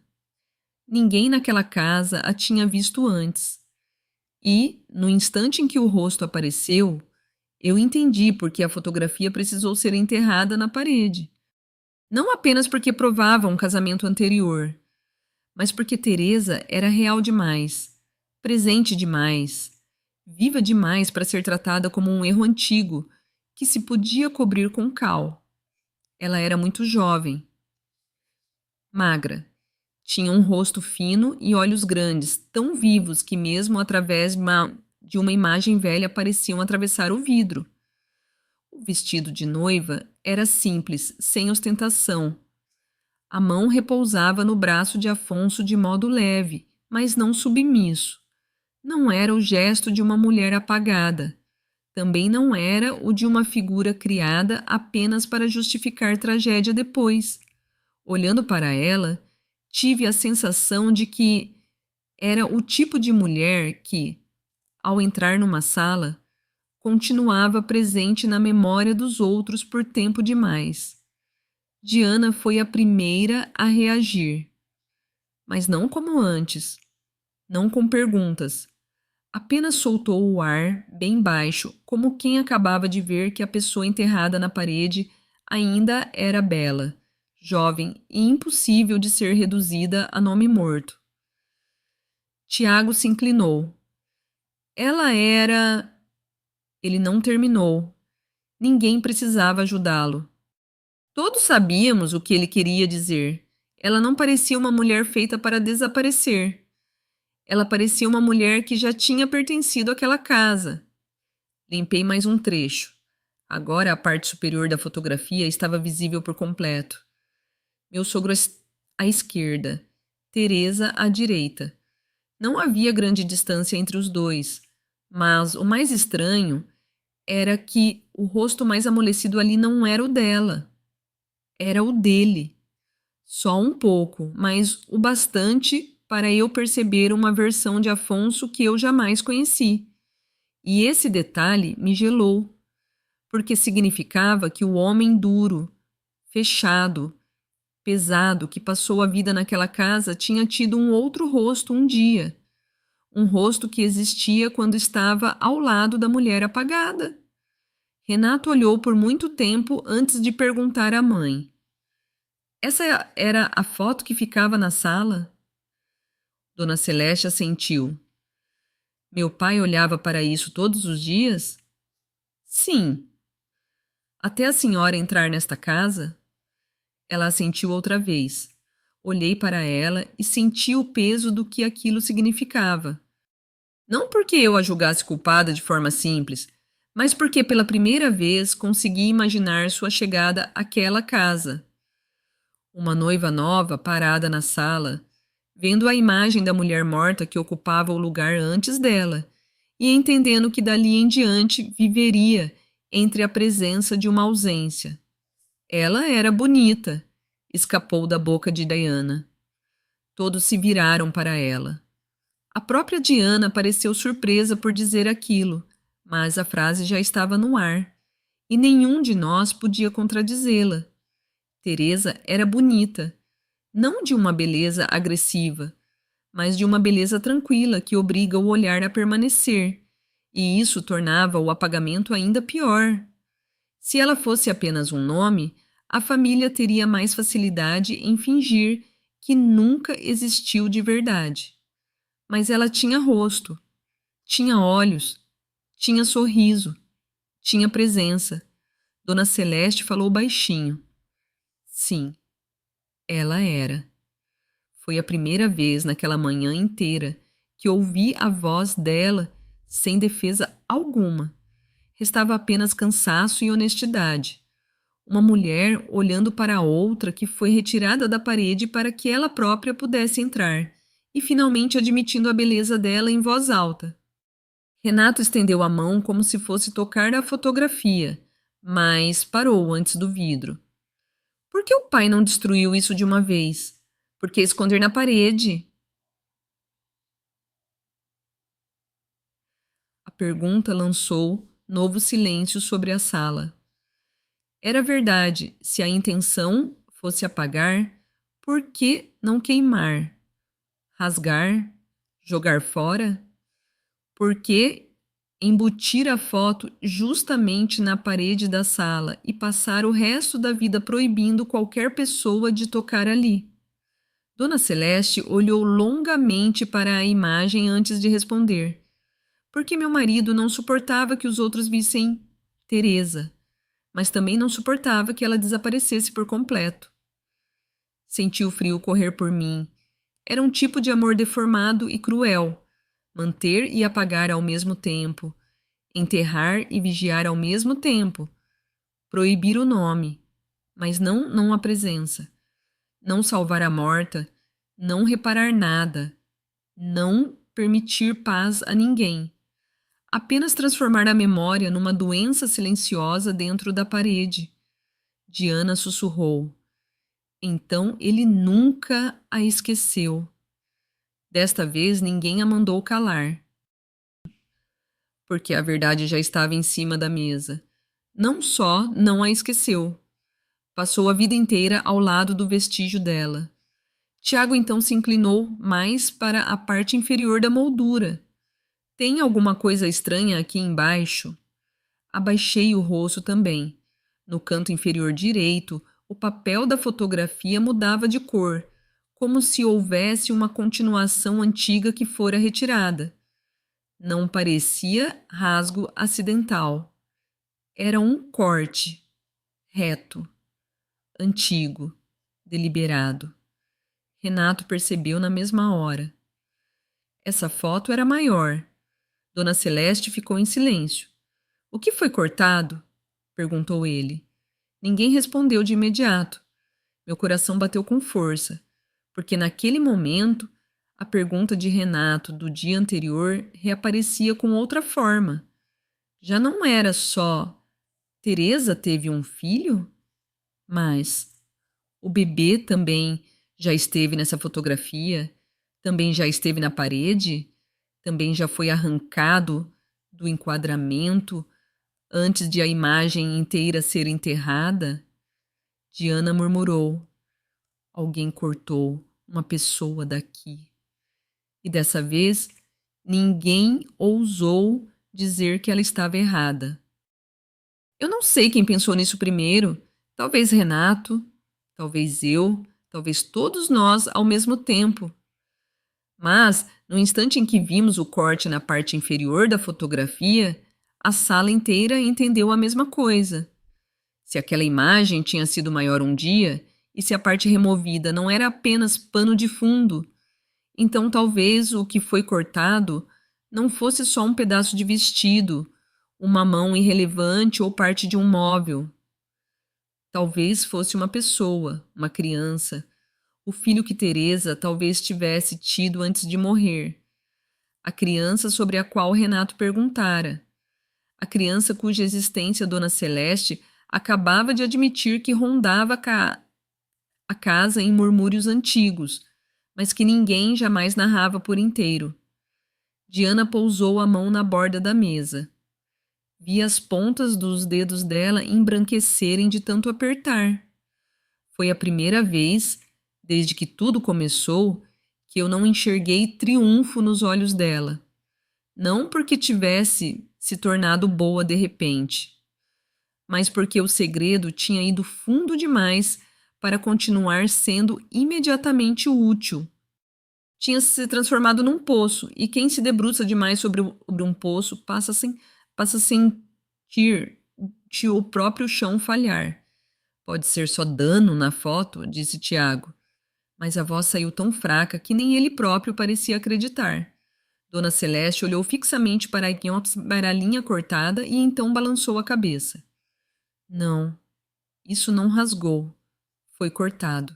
Ninguém naquela casa a tinha visto antes. E, no instante em que o rosto apareceu, eu entendi por que a fotografia precisou ser enterrada na parede. Não apenas porque provava um casamento anterior, mas porque Teresa era real demais, presente demais, viva demais para ser tratada como um erro antigo que se podia cobrir com cal. Ela era muito jovem, magra, tinha um rosto fino e olhos grandes, tão vivos que mesmo através de uma imagem velha pareciam atravessar o vidro. O vestido de noiva era simples, sem ostentação. A mão repousava no braço de Afonso de modo leve, mas não submisso. Não era o gesto de uma mulher apagada. Também não era o de uma figura criada apenas para justificar tragédia depois. Olhando para ela, tive a sensação de que era o tipo de mulher que, ao entrar numa sala, continuava presente na memória dos outros por tempo demais. Diana foi a primeira a reagir, mas não como antes, não com perguntas. Apenas soltou o ar bem baixo, como quem acabava de ver que a pessoa enterrada na parede ainda era bela, jovem e impossível de ser reduzida a nome morto. Tiago se inclinou. Ela era... Ele não terminou. Ninguém precisava ajudá-lo. Todos sabíamos o que ele queria dizer. Ela não parecia uma mulher feita para desaparecer. Ela parecia uma mulher que já tinha pertencido àquela casa. Limpei mais um trecho. Agora a parte superior da fotografia estava visível por completo. Meu sogro à esquerda, Teresa à direita. Não havia grande distância entre os dois, mas o mais estranho era que o rosto mais amolecido ali não era o dela. Era o dele. Só um pouco, mas o bastante para eu perceber uma versão de Afonso que eu jamais conheci. E esse detalhe me gelou, porque significava que o homem duro, fechado, pesado que passou a vida naquela casa tinha tido um outro rosto um dia. Um rosto que existia quando estava ao lado da mulher apagada. Renato olhou por muito tempo antes de perguntar à mãe. Essa era a foto que ficava na sala? Dona Celeste assentiu. Meu pai olhava para isso todos os dias? Sim. Até a senhora entrar nesta casa? Ela assentiu outra vez. Olhei para ela e senti o peso do que aquilo significava. Não porque eu a julgasse culpada de forma simples, mas porque pela primeira vez consegui imaginar sua chegada àquela casa. Uma noiva nova parada na sala, vendo a imagem da mulher morta que ocupava o lugar antes dela, e entendendo que dali em diante viveria entre a presença de uma ausência. Ela era bonita, escapou da boca de Diana. Todos se viraram para ela. A própria Diana pareceu surpresa por dizer aquilo, mas a frase já estava no ar, e nenhum de nós podia contradizê-la. Teresa era bonita, não de uma beleza agressiva, mas de uma beleza tranquila que obriga o olhar a permanecer, e isso tornava o apagamento ainda pior. Se ela fosse apenas um nome, a família teria mais facilidade em fingir que nunca existiu de verdade. Mas ela tinha rosto, tinha olhos, tinha sorriso, tinha presença. Dona Celeste falou baixinho. Sim, ela era. Foi a primeira vez naquela manhã inteira que ouvi a voz dela sem defesa alguma. Restava apenas cansaço e honestidade. Uma mulher olhando para a outra que foi retirada da parede para que ela própria pudesse entrar, e finalmente admitindo a beleza dela em voz alta. Renato estendeu a mão como se fosse tocar na fotografia, mas parou antes do vidro. Por que o pai não destruiu isso de uma vez? Por que esconder na parede? A pergunta lançou novo silêncio sobre a sala. Era verdade, se a intenção fosse apagar, por que não queimar? Rasgar? Jogar fora? Por que embutir a foto justamente na parede da sala e passar o resto da vida proibindo qualquer pessoa de tocar ali? Dona Celeste olhou longamente para a imagem antes de responder. Porque meu marido não suportava que os outros vissem Teresa, mas também não suportava que ela desaparecesse por completo. Senti o frio correr por mim. Era um tipo de amor deformado e cruel. Manter e apagar ao mesmo tempo. Enterrar e vigiar ao mesmo tempo. Proibir o nome, mas não a presença. Não salvar a morta. Não reparar nada. Não permitir paz a ninguém. Apenas transformar a memória numa doença silenciosa dentro da parede. Diana sussurrou. Então ele nunca a esqueceu. Desta vez ninguém a mandou calar, porque a verdade já estava em cima da mesa. Não só não a esqueceu, passou a vida inteira ao lado do vestígio dela. Tiago então se inclinou mais para a parte inferior da moldura. Tem alguma coisa estranha aqui embaixo? Abaixei o rosto também. No canto inferior direito, o papel da fotografia mudava de cor, como se houvesse uma continuação antiga que fora retirada. Não parecia rasgo acidental. Era um corte, reto, antigo, deliberado. Renato percebeu na mesma hora. Essa foto era maior. Dona Celeste ficou em silêncio. O que foi cortado? Perguntou ele. Ninguém respondeu de imediato. Meu coração bateu com força, porque naquele momento a pergunta de Renato do dia anterior reaparecia com outra forma. Já não era só Teresa teve um filho? Mas o bebê também já esteve nessa fotografia? Também já esteve na parede? Também já foi arrancado do enquadramento antes de a imagem inteira ser enterrada? Diana murmurou. Alguém cortou uma pessoa daqui. E dessa vez, ninguém ousou dizer que ela estava errada. Eu não sei quem pensou nisso primeiro. Talvez Renato, talvez eu, talvez todos nós ao mesmo tempo. Mas, no instante em que vimos o corte na parte inferior da fotografia, a sala inteira entendeu a mesma coisa. Se aquela imagem tinha sido maior um dia, e se a parte removida não era apenas pano de fundo, então talvez o que foi cortado não fosse só um pedaço de vestido, uma mão irrelevante ou parte de um móvel. Talvez fosse uma pessoa, uma criança, o filho que Teresa talvez tivesse tido antes de morrer, a criança sobre a qual Renato perguntara, a criança cuja existência Dona Celeste acabava de admitir que rondava a casa em murmúrios antigos, mas que ninguém jamais narrava por inteiro. Diana pousou a mão na borda da mesa. Vi as pontas dos dedos dela embranquecerem de tanto apertar. Foi a primeira vez, desde que tudo começou, que eu não enxerguei triunfo nos olhos dela. Não porque tivesse se tornado boa de repente, mas porque o segredo tinha ido fundo demais para continuar sendo imediatamente útil. Tinha se transformado num poço, e quem se debruça demais sobre um poço passa a sentir o próprio chão falhar. Pode ser só dano na foto, disse Tiago, mas a voz saiu tão fraca que nem ele próprio parecia acreditar. Dona Celeste olhou fixamente para a linha cortada e então balançou a cabeça. Não, isso não rasgou. Foi cortado.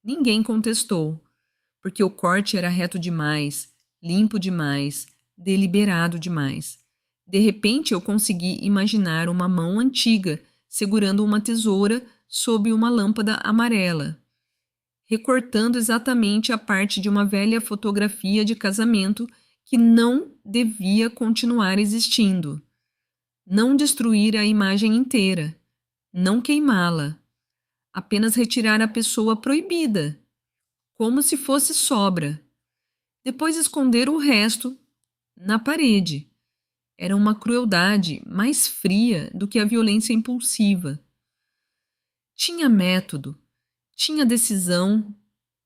Ninguém contestou, porque o corte era reto demais, limpo demais, deliberado demais. De repente eu consegui imaginar uma mão antiga segurando uma tesoura sob uma lâmpada amarela, recortando exatamente a parte de uma velha fotografia de casamento que não devia continuar existindo. Não destruir a imagem inteira, não queimá-la, apenas retirar a pessoa proibida, como se fosse sobra. Depois esconder o resto na parede. Era uma crueldade mais fria do que a violência impulsiva. Tinha método, tinha decisão,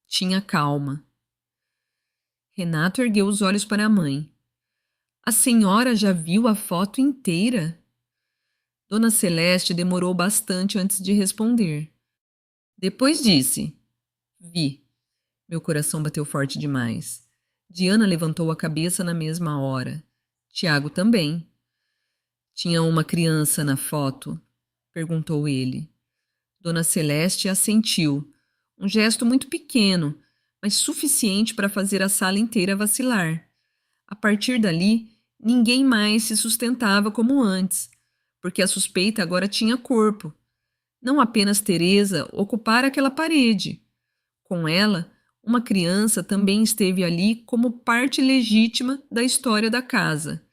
tinha calma. Renato ergueu os olhos para a mãe. A senhora já viu a foto inteira? Dona Celeste demorou bastante antes de responder. Depois disse: Vi. Meu coração bateu forte demais. Diana levantou a cabeça na mesma hora. Tiago também. Tinha uma criança na foto? Perguntou ele. Dona Celeste assentiu. Um gesto muito pequeno, mas suficiente para fazer a sala inteira vacilar. A partir dali, ninguém mais se sustentava como antes, porque a suspeita agora tinha corpo. Não apenas Teresa ocupara aquela parede. Com ela, uma criança também esteve ali como parte legítima da história da casa.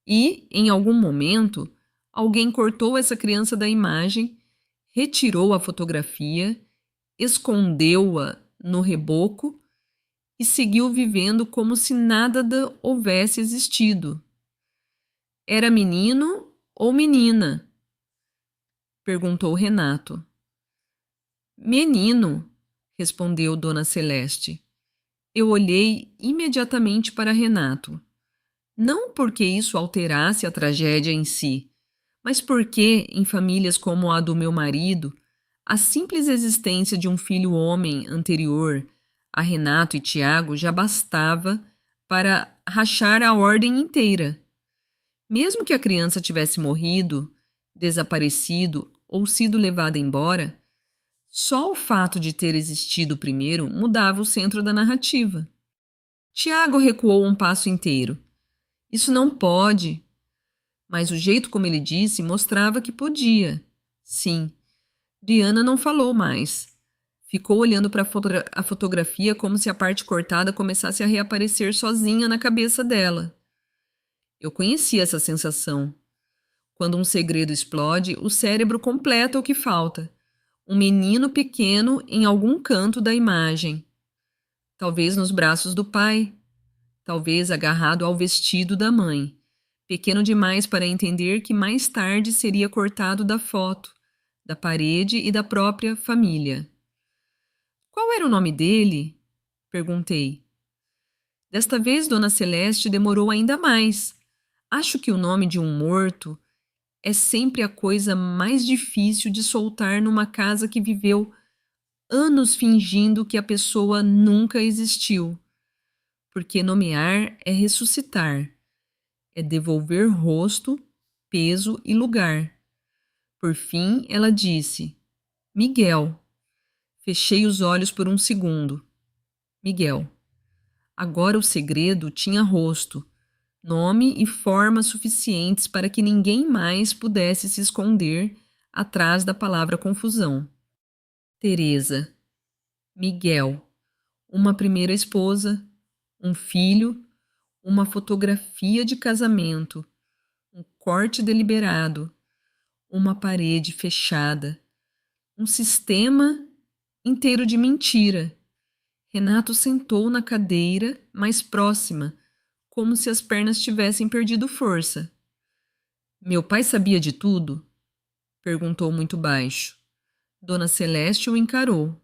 E, em algum momento, alguém cortou essa criança da imagem, retirou a fotografia, escondeu-a no reboco e seguiu vivendo como se nada houvesse existido. Era menino ou menina? Perguntou Renato. Menino, respondeu Dona Celeste. Eu olhei imediatamente para Renato. Não porque isso alterasse a tragédia em si, mas porque, em famílias como a do meu marido, a simples existência de um filho homem anterior a Renato e Tiago já bastava para rachar a ordem inteira. Mesmo que a criança tivesse morrido, desaparecido ou sido levada embora, só o fato de ter existido primeiro mudava o centro da narrativa. Tiago recuou um passo inteiro. Isso não pode. Mas o jeito como ele disse mostrava que podia. Sim. Diana não falou mais. Ficou olhando para a fotografia como se a parte cortada começasse a reaparecer sozinha na cabeça dela. Eu conhecia essa sensação. Quando um segredo explode, o cérebro completa o que falta. Um menino pequeno em algum canto da imagem. Talvez nos braços do pai. Talvez agarrado ao vestido da mãe. Pequeno demais para entender que mais tarde seria cortado da foto, da parede e da própria família. Qual era o nome dele? Perguntei. Desta vez, Dona Celeste demorou ainda mais. Acho que o nome de um morto é sempre a coisa mais difícil de soltar numa casa que viveu anos fingindo que a pessoa nunca existiu. Porque nomear é ressuscitar, é devolver rosto, peso e lugar. Por fim, ela disse: Miguel. Fechei os olhos por um segundo. Miguel. Agora o segredo tinha rosto, nome e forma suficientes para que ninguém mais pudesse se esconder atrás da palavra confusão. Teresa. Miguel. Uma primeira esposa, um filho, uma fotografia de casamento, um corte deliberado, uma parede fechada, um sistema inteiro de mentira. Renato sentou na cadeira mais próxima, como se as pernas tivessem perdido força. Meu pai sabia de tudo? Perguntou muito baixo. Dona Celeste o encarou.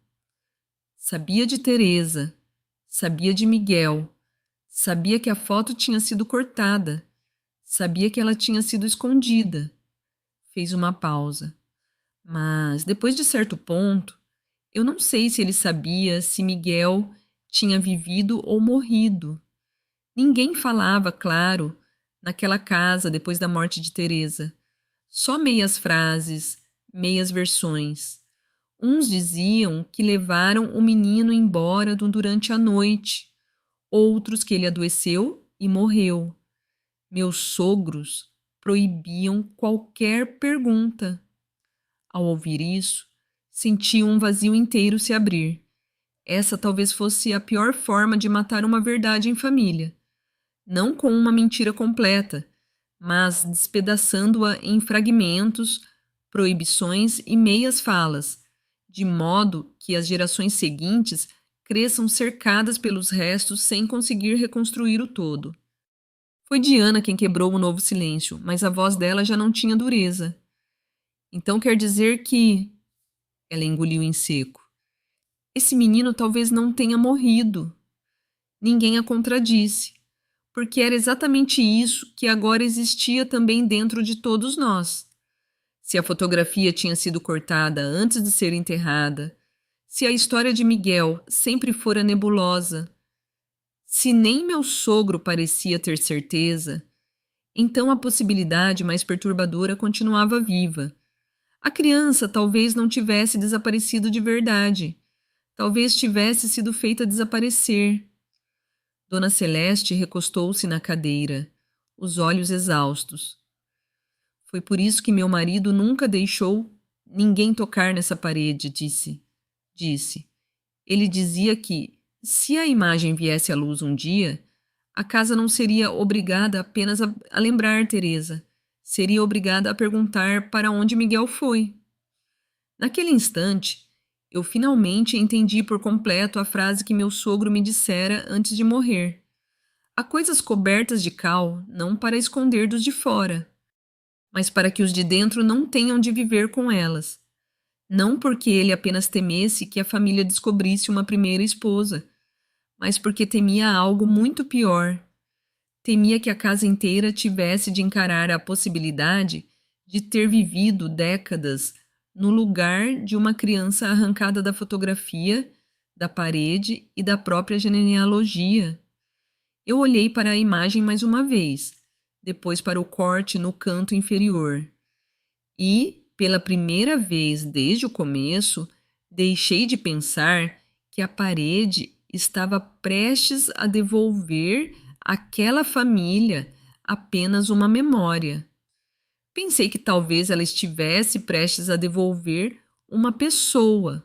Sabia de Teresa, sabia de Miguel, sabia que a foto tinha sido cortada, sabia que ela tinha sido escondida. Fez uma pausa. Mas, depois de certo ponto, eu não sei se ele sabia se Miguel tinha vivido ou morrido. Ninguém falava, claro, naquela casa depois da morte de Teresa. Só meias frases, meias versões. Uns diziam que levaram o menino embora durante a noite, outros que ele adoeceu e morreu. Meus sogros proibiam qualquer pergunta. Ao ouvir isso, senti um vazio inteiro se abrir. Essa talvez fosse a pior forma de matar uma verdade em família. Não com uma mentira completa, mas despedaçando-a em fragmentos, proibições e meias falas, de modo que as gerações seguintes cresçam cercadas pelos restos sem conseguir reconstruir o todo. Foi Diana quem quebrou o novo silêncio, mas a voz dela já não tinha dureza. Então quer dizer que... Ela engoliu em seco. Esse menino talvez não tenha morrido. Ninguém a contradisse, porque era exatamente isso que agora existia também dentro de todos nós. Se a fotografia tinha sido cortada antes de ser enterrada, se a história de Miguel sempre fora nebulosa, se nem meu sogro parecia ter certeza, então a possibilidade mais perturbadora continuava viva. A criança talvez não tivesse desaparecido de verdade. Talvez tivesse sido feita desaparecer. Dona Celeste recostou-se na cadeira, os olhos exaustos. Foi por isso que meu marido nunca deixou ninguém tocar nessa parede, disse. Ele dizia que, se a imagem viesse à luz um dia, a casa não seria obrigada apenas a lembrar Teresa. Seria obrigada a perguntar para onde Miguel foi. Naquele instante, eu finalmente entendi por completo a frase que meu sogro me dissera antes de morrer. Há coisas cobertas de cal não para esconder dos de fora, mas para que os de dentro não tenham de viver com elas. Não porque ele apenas temesse que a família descobrisse uma primeira esposa, mas porque temia algo muito pior. Temia que a casa inteira tivesse de encarar a possibilidade de ter vivido décadas no lugar de uma criança arrancada da fotografia, da parede e da própria genealogia. Eu olhei para a imagem mais uma vez, depois para o corte no canto inferior. E, pela primeira vez desde o começo, deixei de pensar que a parede estava prestes a devolver àquela família apenas uma memória. Pensei que talvez ela estivesse prestes a devolver uma pessoa,